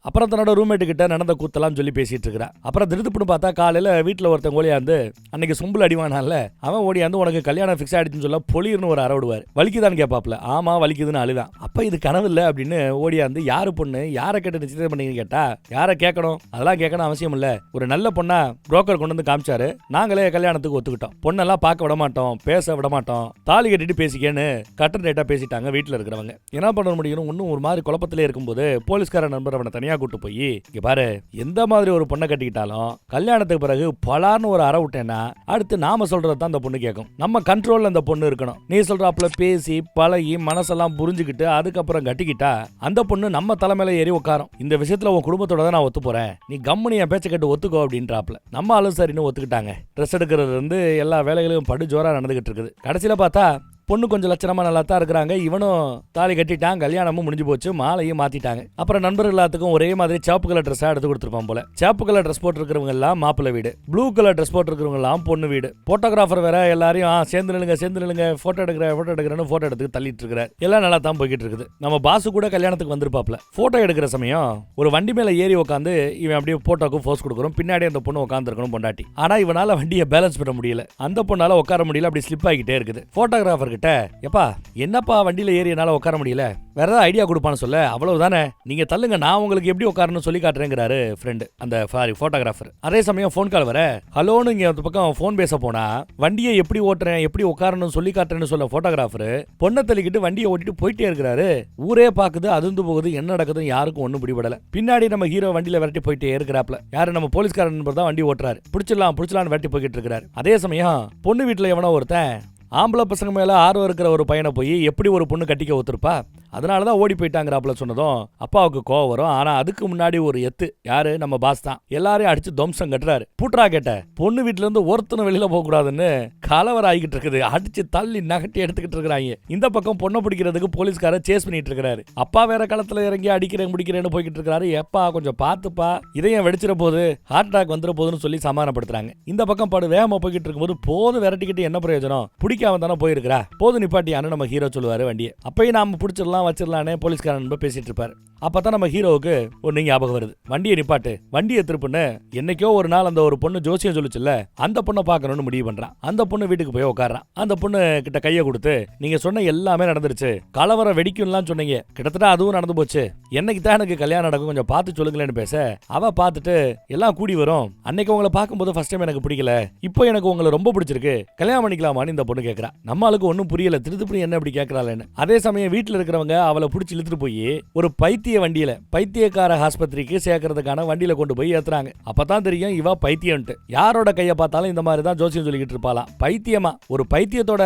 அப்புறம் தன்னோட ரூம்மேட்டு கிட்ட நடந்த கூத்தெல்லாம் சொல்லி பேசிட்டு இருக்கிறான். அப்புறம் திருப்புன்னு பார்த்தா காலையில வீட்டுல ஒருத்தன் ஓடியாந்து, அன்னைக்கு சொம்புல அடிவானால அவன் ஓடியாந்து உனக்கு கல்யாணம் ஃபிக்ஸ் ஆயிடுச்சுன்னு சொல்ல பொலிர்னு ஒரு அரவிடுவார். வலிக்குதான்னு கேட்பாப்ல, ஆமா வலிக்குதுன்னு அழுவான். அப்ப இது கனவு இல்ல அப்படின்னு ஓடியாந்து, யாரு பொண்ணு, யாரை கேட்டு நிச்சயம் பண்ணீங்கன்னு கேட்டா, யாரை கேட்கணும், அதெல்லாம் கேட்கணும் அவசியம் இல்ல, ஒரு நல்ல பொண்ணா புரோக்கர் கொண்டு வந்து காமிச்சாரு, நாங்களே கல்யாணத்துக்கு ஒத்துக்கிட்டோம், பொண்ணெல்லாம் பார்க்க விட மாட்டோம், பேச விட மாட்டோம், தாலி கட்டிட்டு பேசிக்கேன்னு கட்டன் ரேட்டா பேசிட்டாங்க வீட்டுல இருக்கிறவங்க. என்ன பண்ண முடியும், இன்னும் ஒரு மாதிரி குழப்பத்திலே இருக்கும்போது போலீஸ்கார நண்பர் அவனை தனியா கூட்டு போய், இங்க பாரு, எந்த மாதிரி ஒரு பொண்ணை கட்டிக்கிட்டாலும் கல்யாணத்துக்கு பிறகு பலான்னு ஒரு அற விட்டேன்னா அடுத்து நாம சொல்றது தான் அந்த பொண்ணு கேட்கும், நம்ம கண்ட்ரோல்ல அந்த பொண்ணு இருக்கணும், நீ சொல்றாப்புல பேசி பழகி மனசெல்லாம் புரிஞ்சுக்கிட்டு அதுக்கப்புறம் கட்டிக்கிட்டா அந்த பொண்ணு நம்ம தலைமையில ஏறி உட்காரும். இந்த விஷயத்துல உன் குடும்பத்தோட தான் நான் ஒத்து போறேன், நீ கம்முனி என் பேச்ச கேட்டு ஒத்துக்கோ அப்படின்றாப்ல. நம்ம ஆளும் சரின்னு ஒத்துக்கிட்டாங்க. ட்ரெஸ் எடுக்கிறது இருந்து எல்லா வேலைகளும் படு ஜோரா நடந்துகிட்டு இருக்குது. கடைசியில பார்த்தா பொண்ணு கொஞ்சம் லட்சணமா நல்லா தான் இருக்கிறாங்க. இவனும் தாலி கட்டிட்டான், கல்யாணமும் முடிஞ்சு போச்சு, மாலையும் மாத்திட்டாங்க. அப்புறம் நண்பர்கள் எல்லாத்துக்கும் ஒரே மாதிரி சேப்பு கலர் ட்ரெஸ்ஸா எடுத்து கொடுத்துருப்பான் போல. சேப்பு கலர் ட்ரெஸ் போட்டுருக்கிறவங்க எல்லாம் மாப்பிள்ளை வீடு, ப்ளூ கலர் ட்ரெஸ் போட்டுருக்கிறவங்க எல்லாம் பொண்ணு வீடு. போட்டோகிராஃபர் வேற எல்லாரையும் சேர்ந்து நில்லுங்க போட்டோ எடுக்கிறேன்னு போட்டோ எடுத்து தள்ளிட்டு இருக்கிறார். எல்லாம் நல்லா தான் போய்கிட்டு இருக்குது. நம்ம பாசு கூட கல்யாணத்துக்கு வந்திருப்பாப்ல. போட்டோ எடுக்கிற சமயம் ஒரு வண்டி மேல ஏறி உட்காந்து இவன் அப்படியே போட்டோக்கு போஸ் கொடுக்குறோம், பின்னாடி அந்த பொண்ணு உட்காந்து இருக்கணும் பொண்டாட்டி. ஆனா இவனால வண்டியை பேலன்ஸ் பண்ண முடியல, அந்த பொண்ணால உட்கார முடியல, அப்படி ஸ்லிப் ஆகிட்டே இருக்குது. போட்டோகிராஃபர் கிட்ட, எப்பா என்னப்பா வண்டியில ஏறி என்னால உட்கார முடியல, வேற ஏதாவது ஐடியா கொடுப்பான்னு சொல்ல, அவ்வளவுதானே நீங்க தள்ளுங்க, நான் உங்களுக்கு எப்படி உட்காரணும் சொல்லி காட்டுறேங்கிறாரு ஃப்ரெண்டு, அந்த போட்டோகிராஃபர். அதே சமயம் போன் கால் வர, ஹலோன்னு இங்க அந்த பக்கம் போன் பேச போனா, வண்டியை எப்படி ஓட்டுறேன் எப்படி உட்காரணும் சொல்லி காட்டுறேன்னு சொல்ல போட்டோகிராஃபர் பொண்ணை தள்ளிக்கிட்டு வண்டியை ஓட்டிட்டு போயிட்டே இருக்கிறாரு. ஊரே பாக்குது, அதிர்ந்து போகுது, என்ன நடக்குதுன்னு யாருக்கும் ஒண்ணும் பிடிபடல. பின்னாடி நம்ம ஹீரோ வண்டியில விரட்டி போயிட்டே இருக்கிறாப்ல. யாரு, நம்ம போலீஸ்கார நண்பர் தான் வண்டி ஓட்டுறாரு. பிடிச்சிடலாம் விரட்டி போய்கிட்டு இருக்கிறாரு. அதே சமயம் பொண்ணு வீட்டுல எவனோ ஒருத்தன் ஆம்பளை பசங்க மேல ஆர்வம் இருக்கிற ஒரு பையனை போய் எப்படி ஒரு பொண்ணு கட்டிக்க ஒத்துருப்பா, அதனாலதான் ஓடி போயிட்டாங்கிறாப்புல சொன்னதும் அப்பாவுக்கு கோவம் வரும். ஆனா அதுக்கு முன்னாடி ஒரு எத்து, யாரு, நம்ம பாஸ் தான். எல்லாரையும் அடிச்சு துவம்சம் கட்டுறாரு. பூட்ரா கேட்ட, பொண்ணு வீட்டுல இருந்து ஒருத்தனும் வெளியில போக கூடாதுன்னு கலவரம் ஆகிட்டு இருக்குது. அடிச்சு தள்ளி நகட்டி எடுத்துக்கிட்டு இருக்கிறாங்க. இந்த பக்கம் பொண்ணை பிடிக்கிறதுக்கு போலீஸ்கார சேஸ் பண்ணிட்டு இருக்காரு. அப்பா வேற களத்துல இறங்கி அடிக்கிறேன் முடிக்கிறேன்னு போய்கிட்டு இருக்காரு. எப்பா கொஞ்சம் பாத்துப்பா, இதையும் வெடிச்சிட போது, ஹார்ட் அட்டாக் வந்துட போதுன்னு சொல்லி சமாதானப்படுத்துறாங்க. இந்த பக்கம் பாடு வேகமா போய்கிட்டு இருக்கும்போது, போது விரட்டிக்கிட்டு என்ன பிரயோஜனம், பிடிக்காம தானே போயிருக்கிறா, போது நிப்பாட்டியான்னு நம்ம ஹீரோ சொல்லுவாரு வண்டியை. அப்பயும் நாம பிடிச்சிடலாம் வச்சிடலானே போலீஸ்காரன் பேசிட்டு இருப்பாரு. அப்பதான் நம்ம ஹீரோவுக்கு ஒன்னு ஞாபகம் வருது, வண்டியை நிப்பாட்டு, வண்டியை திருப்புன்னு. என்னைக்கோ ஒரு நாள் அந்த ஒரு பொண்ணு ஜோசியம் சொல்லுச்சுல்ல, அந்த பொண்ணை பார்க்கணும்னு முடிவு பண்றான். அந்த பொண்ணு வீட்டுக்கு போய் உட்காரான். அந்த பொண்ணு கிட்ட கையை கொடுத்து, நீங்க சொன்ன எல்லாமே நடந்துருச்சு, கலவரம் வெடிக்கும்லாம் சொன்னீங்க, கிட்டத்தட்ட அதுவும் நடந்து போச்சு, என்னைக்கு தான் எனக்கு கல்யாணம் நடக்கும், கொஞ்சம் பார்த்து சொல்லுங்களேன்னு பேச, அவ பார்த்துட்டு எல்லாம் கூடி வரும், அன்னைக்கு உங்களை பார்க்கும்போது ஃபர்ஸ்ட் டைம் எனக்கு பிடிக்கல, இப்போ எனக்கு உங்களை ரொம்ப பிடிச்சிருக்கு, கல்யாணம் பண்ணிக்கலாமான்னு இந்த பொண்ணு கேட்கறா. நம்மளுக்கு ஒன்னும் புரியல, திருத்துப்படி என்ன இப்படி கேட்கறாளேன்னு. அதே சமயம் வீட்டுல இருக்கிறவங்க அவளை பிடிச்சி இழுத்துட்டு போய் ஒரு வண்டியில பைத்தியக்கார ஆஸ்பத்திரிக்கு சேர்க்கறதுக்கான வண்டியில கொண்டு போய் ஏத்துறாங்க. அப்பதான் தெரியும் இவ பைத்தியம்ட்டு. யாரோட கைய பார்த்தாலும் இந்த மாதிரி தான் ஜோசியம் சொல்லிக்கிட்டு இருப்பாளாம். பைத்தியமா, ஒரு பைத்தியத்தோட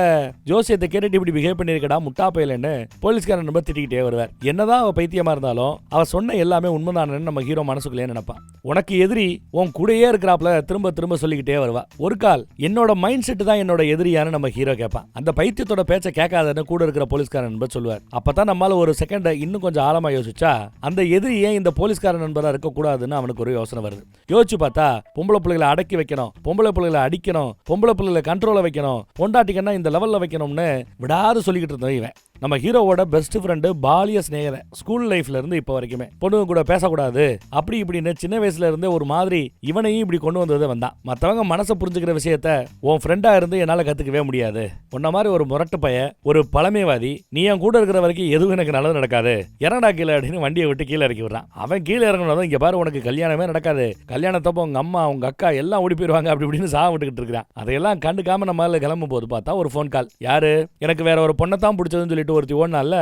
ஜோசியத்தை கேட்டுட்டு இப்படி பிஹேவ் பண்ணிருக்கடா முட்டா பையலன்னு போலீஸ்காரன் நம்ம திட்டிக்கிட்டே வருவார். என்னதான் அவ பைத்தியமா இருந்தாலும் அவ சொன்ன எல்லாமே உண்மைதானு நம்ம ஹீரோ மனசுக்குள்ளே நினைப்பான். உனக்கு எதிரி உன் கூடயே இருக்கிறாப்ல திரும்ப திரும்ப சொல்லிக்கிட்டே வருவா. ஒரு கால் என்னோட மைண்ட் செட் தான் என்னோட எதிரியான்னு நம்ம ஹீரோ கேட்பான். அந்த பைத்தியத்தோட பேச்ச கேட்காதன்னு கூட இருக்கிற போலீஸ்காரன் சொல்லுவார். அப்பதான் நம்மால ஒரு செகண்ட் இன்னும் கொஞ்சம் ஆழமா யோசிச்சா அந்த எதிரி ஏன் இந்த போலீஸ்கார நண்பரா இருக்க கூடாதுன்னு அவனுக்கு ஒரு யோசனை வருது. யோசிச்சு பார்த்தா பொம்பளை பிள்ளைகளை அடக்கி வைக்கணும், பொம்பளை பிள்ளைகளை அடிக்கணும், பொம்பளை பிள்ளைகளை கண்ட்ரோல வைக்கணும், பொண்டாட்டிக்கன்னா இந்த லெவல்ல வைக்கணும்னு விடாது சொல்லிக்கிட்டு இருந்தோம் இவன். நம்ம ஹீரோவோட பெஸ்ட் ஃப்ரெண்டு பாலிய ஸ்நேகிதன், ஸ்கூல் லைஃப்ல இருந்து இப்ப வரைக்குமே பொண்ணுங்க கூட பேசக்கூடாது அப்படி இப்படின்னு சின்ன வயசுல இருந்தே ஒரு மாதிரி இவனையும் இப்படி கொண்டு வந்தது வந்தான். மற்றவங்க மனசை புரிஞ்சுக்கிற விஷயத்த உன் ஃப்ரெண்டா இருந்து என்னால கத்துக்கவே முடியாது. உன்ன மாதிரி ஒரு முரட்டு பைய, ஒரு பழமைவாதி, நீ என் கூட இருக்கிற வரைக்கும் எதுவும் எனக்கு நல்லது நடக்காது, இறங்கடா கீழே அப்படின்னு வண்டியை விட்டு கீழே இறக்கி விடுறான். அவன் கீழே இறங்கினதும் இங்க பாரு உனக்கு கல்யாணமே நடக்காது, கல்யாணத்தப்போ உங்க அம்மா உங்க அக்கா எல்லாம் ஓடி போயிருவாங்க அப்படி இப்படின்னு சாக விட்டுக்கிட்டு இருக்கிறான். அதையெல்லாம் கண்டுக்காம நம்ம கிளம்பும் போது பார்த்தா ஒரு ஃபோன் கால். யாரு? எனக்கு வேற ஒரு பொண்ணை தான் பிடிச்சதுன்னு சொல்லிட்டு ஒருத்தி ஓடனால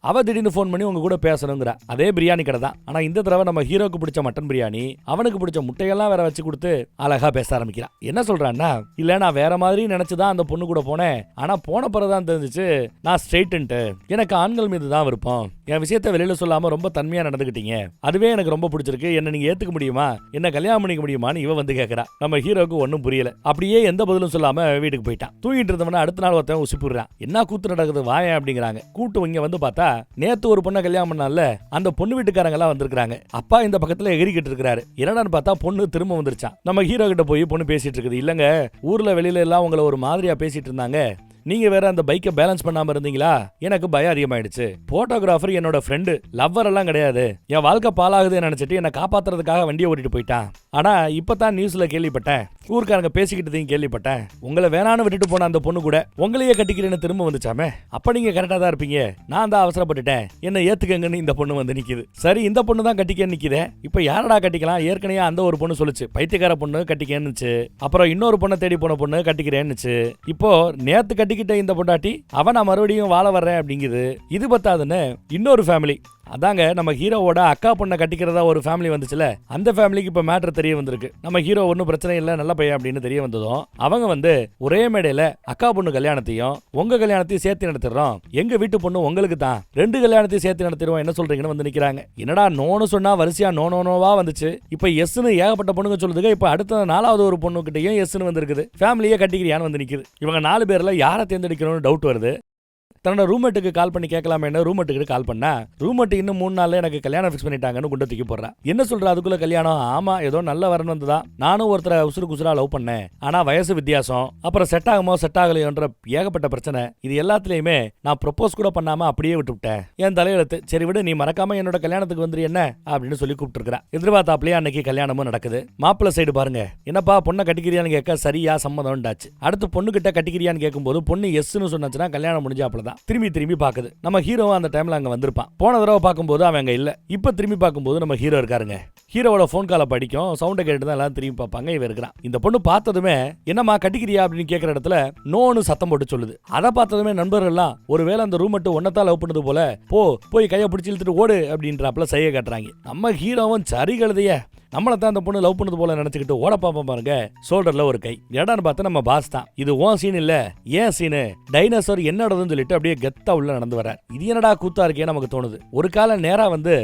அவ திடீர்னு ஃபோன் பண்ணி உங்க கூட பேசணுங்கிற. அதே பிரியாணி கடை தான். ஆனா இந்த தடவை நம்ம ஹீரோக்கு பிடிச்ச மட்டன் பிரியாணி, அவனுக்கு பிடிச்ச முட்டையெல்லாம் வேற வச்சு கொடுத்து அழகா பேச ஆரம்பிக்கிறான். என்ன சொல்றான்னா, இல்ல நான் வேற மாதிரி நினைச்சுதான் அந்த பொண்ணு கூட போனேன், ஆனா போன பிறகுதான் தெரிஞ்சிச்சு நான் ஸ்ட்ரெயிட்ன்ட்டு, எனக்கு ஆண்கள் மீது தான் விருப்பம், என் விஷயத்த வெளியில சொல்லாம ரொம்ப தன்மையா நடந்துக்கிட்டீங்க, அதுவே எனக்கு ரொம்ப பிடிச்சிருக்கு, என்ன நீங்க ஏத்துக்க முடியுமா, என்ன கல்யாணம் பண்ணிக்க முடியுமான்னு இவ வந்து கேட்கறா. நம்ம ஹீரோக்கு ஒன்னும் புரியல. அப்படியே எந்த பதிலும் சொல்லாம வீட்டுக்கு போயிட்டான். தூங்கிட்டு இருந்தவன அடுத்த நாள் ஒருத்தன் உசிப்புறான். என்ன கூத்து நடக்குது வாயன் அப்படிங்கிறாங்க. கூட்டு இங்க வந்து பார்த்தா நேத்து ஒரு பொண்ணை கல்யாணம் பண்ணால அந்த பொண்ணு வீட்டுக்காரங்க எல்லாம் வந்திருக்காங்க. அப்பா இந்த பக்கத்துல எகிரிக்கிட்டு இருக்காரு. என்னடான்னு பார்த்தா பொண்ணு திரும்ப வந்துருச்சான். நம்ம ஹீரோ கிட்ட போய் பொண்ணு பேசிட்டு இருக்குது. இல்லங்க, ஊர்ல வெளியில எல்லாம் உங்களை ஒரு மாதிரியா பேசிட்டு இருந்தாங்க, நீங்க வேற அந்த பைக்கை பேலன்ஸ் பண்ணாம இருந்தீங்களா, எனக்கு பயம் அதிகமாயிடுச்சு. போட்டோகிராஃபர் என்னோட ஃப்ரெண்டு, லவ்வர் எல்லாம் கிடையாது, என் வாழ்க்கை பாலாகுதுன்னு நினைச்சிட்டு என்ன காப்பாத்துறதுக்காக வண்டியை ஓட்டிட்டு போயிட்டான். ஆனா இப்பதான் நியூஸ்ல கேள்விப்பட்டேன், ஊர்க்காரங்க பேசிக்கிட்டதையும் கேள்விப்பட்டேன், உங்களை வேணான்னு விட்டுட்டு போன அந்த பொண்ணு கூட உங்களையே கட்டிக்கிறேன்னு திரும்ப வந்துச்சாமே, அப்ப நீங்க கரெக்டா தான் இருப்பீங்க, நான் தான் அவசரப்பட்டுட்டேன், என்ன ஏத்துக்கங்கன்னு இந்த பொண்ணு வந்து நிக்குது. சரி, இந்த பொண்ணு தான் கட்டிக்க நிக்குதே, இப்ப யாரடா கட்டிக்கலாம், ஏற்கனவே அந்த ஒரு பொண்ணு சொல்லுச்சு, பைத்தியக்கார பொண்ணு கட்டிக்கேன்னுச்சு, அப்புறம் இன்னொரு பொண்ணை தேடி போன பொண்ணு கட்டிக்கிறேன்னுச்சு, இப்போ நேத்து கட்டிக்கிட்ட இந்த பொண்டாட்டி அவன் நான் மறுபடியும் வாழ வர்றேன் அப்படிங்குது. இது பத்தாதுன்னு இன்னொரு ஃபேமிலி, அதாங்க நம்ம ஹீரோவோட அக்கா பொண்ணை கட்டிக்கிறதா ஒரு ஃபேமிலி வந்துச்சுல, அந்த ஃபேமிலிக்கு இப்ப மேட்டர் தெரிய வந்திருக்கு. நம்ம ஹீரோ ஒன்னும் பிரச்சனை இல்ல, நல்ல பையன் அப்படின்னு தெரிய வந்ததும் அவங்க வந்து ஒரே மேடையில அக்கா பொண்ணு கல்யாணத்தையும் உங்க கல்யாணத்தையும் சேர்த்து நடத்திடுறோம், எங்க வீட்டு பொண்ணு உங்களுக்கு தான், 2 கல்யாணத்தையும் சேர்த்து நடத்திடுவோம், என்ன சொல்றீங்கன்னு வந்து நிக்கிறாங்க. என்னடா நோன்னு சொன்னா வரிசையா நோவா வந்துச்சு, இப்ப எஸ்ன்னு ஏகப்பட்ட பொண்ணுங்க சொல்லுதுங்க. இப்ப அடுத்த 4வது ஒரு பொண்ணு கிட்டையும் எஸ்ன்னு வந்திருக்குது, ஃபேமிலியே கட்டிக்கிறியான்னு வந்து நிக்குது. இவங்க 4 பேர்ல யாரை தேர்ந்தெடுக்கணும்னு டவுட் வருது. தன்னோட ரூம்மேட்டுக்கு கால் பண்ணி கேட்கலாமே, ரூம்மேட்டுக்கு கால் பண்ணா ரூம்மேட் இன்னும் 3 நாள்ல எனக்கு கல்யாணம் ஃபிக்ஸ் பண்ணிட்டாங்கன்னு குண்டை தூக்கி போடுறா. என்ன சொல்ற, அதுக்குள்ள கல்யாணம்? ஆமா, ஏதோ நல்ல வரன் வந்துதான், நானும் ஒருத்தரை உசுறு குசுரா லவ் பண்ணேன், ஆனா வயசு வித்தியாசம், அப்புறம் செட் ஆகுமோ செட் ஆகலையோன்ற ஏகப்பட்ட பிரச்சனை, இது எல்லாத்துலயுமே நான் ப்ரொபோஸ் கூட பண்ணாம அப்படியே விட்டுவிட்டேன், என் தலையெழுத்து, சரி விடு, நீ மறக்காம என்னோட கல்யாணத்துக்கு வந்துரு என்ன அப்படின்னு சொல்லி கூப்பிட்டுருக்கா. எதிர்பார்த்தாப்லயே அன்னைக்கு கல்யாணமும் நடக்குது. மாப்பிள்ளை சைடு பாருங்க, என்னப்பா பொண்ணை கட்டிக்கிறியான்னு கேட்க சரியா சம்மதம்டாச்சு. அடுத்து பொண்ணு கிட்ட கட்டிக்கிறியான்னு கேட்கும்போது பொண்ணு எஸ்ன்னு சொன்னாச்சுன்னா கல்யாணம் முடிஞ்சாப்லதான். திரும்பி பாக்குது. நம்ம ஹீரோ அந்த டைம்ல அங்க வந்திருப்பான். போன தடவை பார்க்கும்போது அவன் அங்க இல்ல, இப்ப திரும்பி பார்க்கும்போது நம்ம ஹீரோ இருக்காருங்க. ஹீரோவோட போன் காலை படிக்கும், சவுண்டை கேட்டு தான் எல்லாம் திரும்பி பார்ப்பாங்க. இவன் இருக்கிறான். இந்த பொண்ணு பார்த்ததுமே என்னம்மா கட்டிக்கிறியா அப்படின்னு கேட்கிற இடத்துல நோன்னு சத்தம் போட்டு சொல்லுது. அதை பார்த்ததுமே நண்பர்கள் எல்லாம் ஒருவேளை அந்த ரூம் மட்டும் ஒன்னத்தான் லவ் பண்ணது போல, போய் கையை பிடிச்சி இழுத்துட்டு ஓடு அப்படின்றப்பல செய்ய காட்டுறாங்க. நம்ம ஹீரோவும் சரி கழுதைய நம்மளை தான் அந்த பொண்ணு லவ் பண்ணது போல நினைச்சுக்கிட்டு ஓட பாப்போம் பாருங்க. ஷோல்டர்ல ஒரு கை. எடான்னு பார்த்தா நம்ம பாஸ் தான். இது ஓன் சீன் இல்ல, ஏன் சீனு, டைனோசர் என்னோடதுன்னு சொல்லிட்டு அப்படியே கெத்தா உள்ள நடந்து வர. இது என்னடா கூத்தா இருக்கே நமக்கு தோணுது. ஒரு கால நேரா வந்து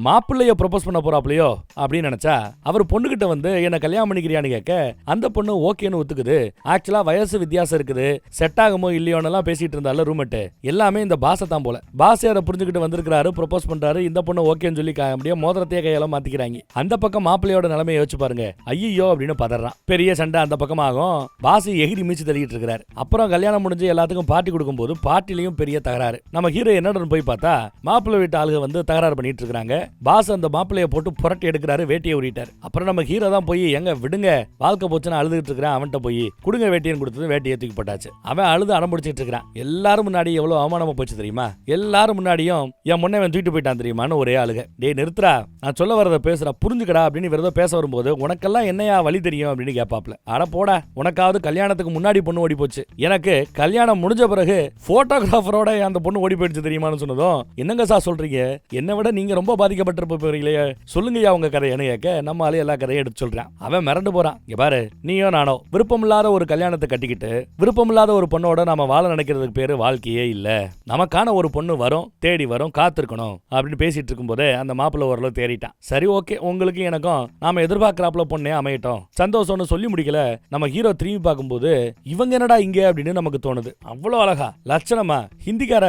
மாப்பிள்ளைய ப்ரொபோஸ் பண்ண போறாப்லையோ அப்படின்னு நினைச்சா அவர் பொண்ணுகிட்ட வந்து என்ன கல்யாணம் பண்ணிக்கிறியான்னு கேட்க அந்த பொண்ணு ஓகேன்னு ஒத்துக்குது. ஆக்சுவலா வயசு வித்தியாசம் இருக்குது, செட் ஆகுமோ இல்லையோன்னு பேசிட்டு இருந்தால ரூம்மேட், எல்லாமே இந்த பாஸை தான் போல. பாஸ் அதை புரிஞ்சுக்கிட்டு வந்திருக்காரு, ப்ரொபோஸ் பண்றாரு, இந்த பொண்ணு ஓகேன்னு சொல்லி அப்படியே மோதிரத்தையே கையெல்லாம் மாத்திக்கிறாங்க. அந்த பக்கம் மாப்பிள்ளையோட நிலைமையை யோசிச்சு பாருங்க. ஐயோ அப்படின்னு பதறான். பெரிய சண்டை அந்த பக்கமாகும். பாஸ் எகிரி மீச்சு தள்ளிட்டு இருக்கிறாரு. அப்புறம் கல்யாணம் முடிஞ்சு எல்லாத்துக்கும் பார்ட்டி கொடுக்கும் போது பார்ட்டிலையும் பெரிய தகராறு. நம்ம ஹீரோ என்னன்னு போய் பார்த்தா மாப்பிள்ளை வீட்டு ஆளுங்க வந்து தகராறு பண்ணிட்டு இருக்காங்க. பாஸ் அந்த மாப்பிள்ளைய போட்டு புரட்டி எடுக்கிறாரு, வேட்டியை உரிட்டாரு. அப்புறம் நம்ம ஹீரோ தான் போய் எங்க விடுங்க, வாழ்க்கை போச்சுன்னு அழுதுட்டு இருக்கிறான். அவன்கிட்ட போய் கொடுங்க வேட்டியன்னு கொடுத்தது, வேட்டியை தூக்கி போட்டாச்சு. அவன் அழுது அடம்பிடிச்சிட்டு இருக்கிறான். எல்லாரும் முன்னாடி எவ்வளவு அவமானமா போச்சு தெரியுமா. எல்லாரும் முன்னாடியும் என் முன்னே தூக்கிட்டு போயிட்டான் தெரியுமான்னு ஒரே ஆளுக. டே நிறுத்துறா, நான் சொல்ல வரத பேசுறா, புரிஞ்சுக்கடா அப்படின்னு விரதம் பேச வரும்போது உனக்கெல்லாம் என்னையா வழி தெரியும் அப்படின்னு கேட்பாப்ல. அட போடா, உனக்காவது கல்யாணத்துக்கு முன்னாடி பொண்ணு ஓடி போச்சு, எனக்கு கல்யாணம் முடிஞ்ச பிறகு போட்டோகிராஃபரோட அந்த பொண்ணு ஓடி போயிடுச்சு தெரியுமான்னு சொன்னதும் என்னங்க சார் சொல்றீங்க, என்னை விட நீங்க ரொம்ப பாதிக்கப்பட்டிருப்ப போறீங்களே, சொல்லுங்கய்யா உங்க கதைன்னு கேட்க நம்ம ஆளு எல்லா கதையும் எடுத்து சொல்றான். அவன் மிரண்டு போறான். இங்க பாரு, நீயோ நானோ விருப்பமில்லாத ஒரு கல்யாணத்தை கட்டிக்கிட்டு விருப்பமில்லாத ஒரு பொண்ணோட நாம வாழ நினைக்கிறதுக்கு பேரு வாழ்க்கையே இல்ல. நமக்கான ஒரு பொண்ணு வரும், தேடி வரும், காத்திருக்கணும் அப்படின்னு பேசிட்டு இருக்கும் போதே அந்த மாப்பிள்ள ஓரளவு தேறிட்டான். சரி ஓகே, உங்களுக்கு எனக்கும் நாம எதிர்பார்க்கறாப்புல பொண்ணே அமையட்டும், சந்தோஷம்னு சொல்லி முடிக்கல. நம்ம ஹீரோ திரும்பி பார்க்கும்போது இவங்க என்னடா இங்க அப்படின்னு நமக்கு தோணுது. அவ்வளவு அழகா லட்சணமா ஹிந்திக்கார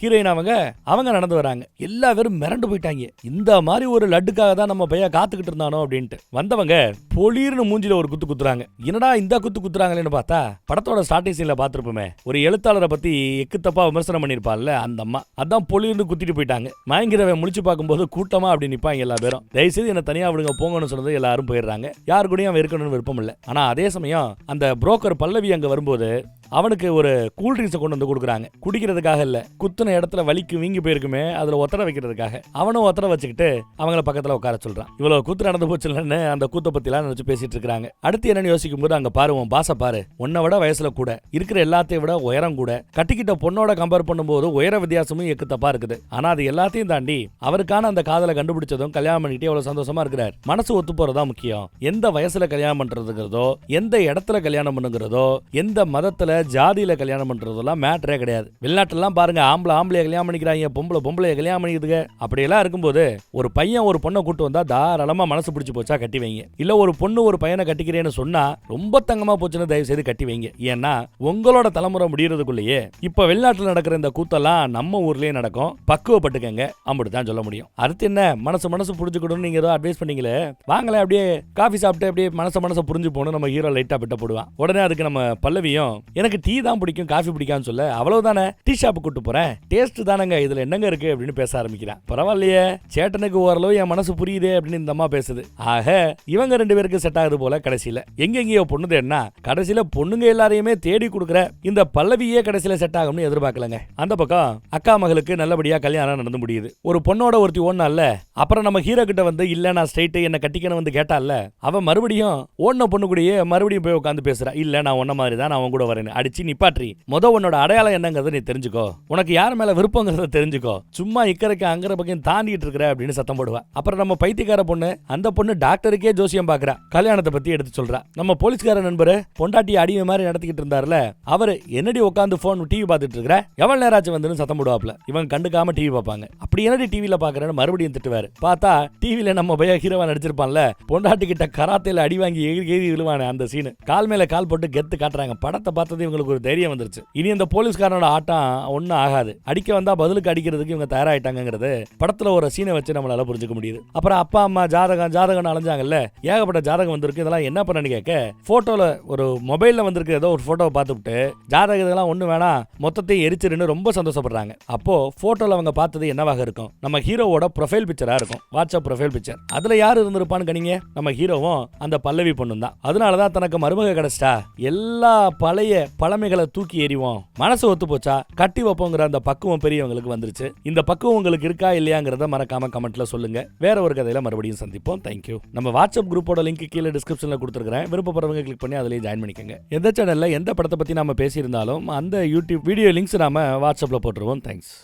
ஹீரோயின் அவங்க நடந்து வராங்க. எல்லா பேரும் மிரண்டு போயிட்டாங்க. இந்த மாதிரி ஒரு லட்டுக்காக தான் நம்ம பையன் காத்துக்கிட்டு இருந்தானோ அப்படின்ட்டு. வந்தவங்க பொலிர்னு மூஞ்சில ஒரு குத்து குத்துறாங்க. என்னடா இந்த குத்து குத்துறாங்களேன்னு பார்த்தா படத்தோட ஸ்டார்டிங் சீன்ல பார்த்திருப்போமே, ஒரு எழுத்தாளரை பத்தி எக்கு தப்பா விமர்சனம் பண்ணிருப்பாள்ல அந்த அம்மா, அதான் பொலிர்னு குத்திட்டு போயிட்டாங்க. மயங்கிறவன் முடிச்சு பார்க்கும்போது கூட்டமா அப்படி நிப்பாங்க எல்லா பேரும். தயவுசெய்து என்ன தனியா விடுங்க போங்கன்னு சொன்னது எல்லாரும் போயிடுறாங்க. யாரு கூடயும் அவன் இருக்கணும்னு விருப்பம் இல்லை. ஆனா அதே சமயம் அந்த புரோக்கர் பல்லவி அங்க வரும்போது அவனுக்கு ஒரு கூல் ட்ரிங்க்ஸ் கொண்டு வந்து கொடுக்குறாங்க. குடிக்கிறதுக்காக இல்ல, குத்துன இடத்துல வலிக்கு வீங்கி போயிருக்குமே அதுல ஒத்தரை வைக்கிறதுக்காக. அவனும் ஒத்தரை வச்சுக்கிட்டு அவங்கள பக்கத்துல உட்கார சொல்றான். இவ்வளவு கூத்து நடந்து போச்சுன்னு அந்த கூத்த பத்தி எல்லாம் நினைச்சு பேசிட்டு இருக்காங்க. அடுத்து என்னன்னு யோசிக்கும் போது அங்க பாரு, உன் பாச பாரு, உன்னை விட வயசுல கூட இருக்கிற எல்லாத்தையும் விட உயரம் கூட, கட்டிக்கிட்ட பொண்ணோட கம்பேர் பண்ணும்போது உயர வித்தியாசமும் எக்கு தப்பா இருக்குது. ஆனா அது எல்லாத்தையும் தாண்டி அவருக்கான அந்த காதலை கண்டுபிடிச்சதும் கல்யாணம் பண்ணிக்கிட்டே எவ்வளவு சந்தோஷமா இருக்கிறார். மனசு ஒத்து போறதா முக்கியம். எந்த வயசுல கல்யாணம் பண்றதுங்கிறதோ, எந்த இடத்துல கல்யாணம் பண்ணுங்கிறதோ, எந்த மதத்துல ஜாதியில கல்யாணம் பண்றதெல்லாம் மேட்டரே கிடையாது. வெளிநாட்டுலாம் பாருங்க, ஆம்பளைய கல்யாணம் பண்ணிக்கிறாங்க, பொம்பளைய கல்யாணம் பண்ணிக்கிறதுக்கு. அப்படியெல்லாம் இருக்கும்போது ஒரு பையன் ஒரு பொண்ணை கூட்டு வந்தா தாராளமா மனசு பிடிச்சு போச்சா கட்டி வைங்க. இல்ல ஒரு பொண்ணு ஒரு பையனை கட்டிக்கிறேன்னு சொன்னா ரொம்ப தங்கமா போச்சுன்னு தயவு செய்து கட்டி வைங்க. ஏன்னா உங்களோட தலைமுறை முடியறதுக்குள்ளேயே இப்ப வெளிநாட்டுல நடக்கிற இந்த கூத்தெல்லாம் நம்ம ஊர்லயே நடக்கும். பக்குவப்பட்டுக்கங்க, அப்படித்தான் சொல்ல முடியும். அடுத்து என்ன, மனசு புரிஞ்சுக்கணும்னு நீங்க ஏதோ அட்வைஸ் பண்ணீங்களே, வாங்களே அப்படியே காஃபி சாப்பிட்டு அப்படியே மனச புரிஞ்சு போகணும். நம்ம ஹீரோ லைட்டா பிட்ட போடுவான். உடனே அதுக்கு நம்ம பல்லவியும் எனக்கு டீ தான் பிடிக்கும், காஃபி பிடிக்கான்னு சொல்ல, அவ்வளவுதானே டீ ஷாப்பு கூட்டு போறேன், டேஸ்ட் தானங்க, இதுல என்னங்க இருக்கு அப்படின்னு பேச ஆரம்பிக்கிறான். பரவாயில்லையே, சேட்டனுக்கு ஓரளவு என் மனசு புரியுதே அப்படின்னு இந்த அம்மா பேசுது. ஆக இவங்க ரெண்டு பேருக்கு செட் ஆகுது போல. கடைசியில எங்கெங்கயோ பொண்ணுது என்ன, கடைசியில பொண்ணுங்க எல்லாரையுமே தேடி கொடுக்குற இந்த பல்லவியே கடைசியில செட் ஆகும்னு எதிர்பார்க்கலங்க. அந்த பக்கம் அக்கா மகளுக்கு நல்லபடியா கல்யாணம் நடந்து முடியுது. ஒரு பொண்ணோட ஒருத்தி ஓடனால, அப்புறம் நம்ம ஹீரோ கிட்ட வந்து இல்ல நான் ஸ்ட்ரைட் என்ன கட்டிக்கணும் வந்து கேட்டால, அவன் மறுபடியும் ஓடின பொண்ணு கூடயே மறுபடியும் போய் உட்காந்து பேசுறா. இல்ல நான் ஒன்ன மாதிரி தான், நான் அவன் கூட வரேன். அடிச்சு நிப்பாற்றி உன்னோட அடையாளம் என்னங்கிறத நீ தெரிஞ்சுக்கோ, உனக்கு யார் மேல விருப்பங்கிறத தெரிஞ்சுக்கோ, சும்மா இக்கரைக்கு அங்கற பக்கம் தாண்டிட்டு இருக்கிற அப்படின்னு சத்தம் போடுவா. அப்புறம் நம்ம பைத்தியக்கார பொண்ணு, அந்த பொண்ணு டாக்டருக்கே ஜோசியம் பாக்குறா, கல்யாணத்தை பத்தி எடுத்து சொல்றா. நம்ம போலீஸ்கார நண்பரு பொண்டாட்டி அடிமை மாதிரி நடத்திக்கிட்டு இருந்தாருல, அவரு என்னடி உட்காந்து போன் டிவி பார்த்துட்டு இருக்கிற, எவ்வளவு நேராச்சும் வந்து சத்தம் போடுவாப்ல. இவன் கண்டுக்காம டிவி பார்ப்பாங்க. அப்படி என்னடி டிவில பாக்குறேன்னு மறுபடியும் திட்டுவாரு. பார்த்தா டிவில நம்ம பைய ஹீரோவா நடிச்சிருப்பான்ல, பொண்டாட்டி கிட்ட கராத்தையில அடி வாங்கி எகிரி விழுவானே அந்த சீனு. கால் மேல கால் போட்டு கெத்து காட்டுறாங்க. படத்தை பார்த்தது இவங்களுக்கு ஒரு தைரியம் வந்துருச்சு. இனி இந்த போலீஸ்காரனோட ஆட்டம் ஒன்னும் ஆகாது, அடிக்க வந்தா பதிலுக்கு அடிக்கிறதுக்கு இவங்க தயாராயிட்டாங்கிறது படத்துல ஒரு சீனை வச்சு நம்மளால புரிஞ்சுக்க முடியுது. அப்புறம் அப்பா அம்மா ஜாதகம் அலைஞ்சாங்கல்ல, ஏகப்பட்ட ஜாதகம் வந்திருக்கு, இதெல்லாம் என்ன பண்ணு கேட்க, போட்டோல ஒரு மொபைல்ல வந்திருக்கு ஏதோ ஒரு போட்டோவை பார்த்துட்டு ஜாதகம் இதெல்லாம் ஒண்ணு வேணாம் மொத்தத்தையும் எரிச்சிருன்னு ரொம்ப சந்தோஷப்படுறாங்க. அப்போ போட்டோல அவங்க பார்த்தது என்னவாக இருக்கும், நம்ம ஹீரோவோட ப்ரொஃபைல் பிக்சரா இருக்கும், வாட்ஸ்அப் ப்ரொஃபைல் பிக்சர். அதுல யாரு இருந்திருப்பான்னு கணிங்க, நம்ம ஹீரோவும் அந்த பல்லவி பொண்ணு தான். அதனாலதான் தனக்கு மருமக கிடைச்சிட்டா எல்லா பழைய பழமைகளை தூக்கி எறிவோம், மனசு ஒத்து போச்சா கட்டி வைப்போங்கிற அந்த பக்குவம் பெரியவங்களுக்கு வந்துருச்சு. இந்த பக்குவம் உங்களுக்கு இருக்கா இல்லையாங்கிறத மறக்காம கமெண்ட்ல சொல்லுங்க. வேற ஒரு கதையில மறுபடியும் சந்திப்போம். தேங்க்யூ. நம்ம வாட்ஸ்அப் குரூப்போட லிங்க் கீழே டிஸ்கிரிப்ஷன்ல கொடுத்துருக்கேன். விருப்பப்படுறவங்க கிளிக் பண்ணி அதிலேயே ஜாயின் பண்ணிக்கங்க. எந்த சேனல்ல எந்த படத்தை பத்தி நாம பேசியிருந்தாலும் அந்த யூடியூப் வீடியோ லிங்க்ஸ் நாம வாட்ஸ்அப்ல போட்டுருவோம். தேங்க்ஸ்.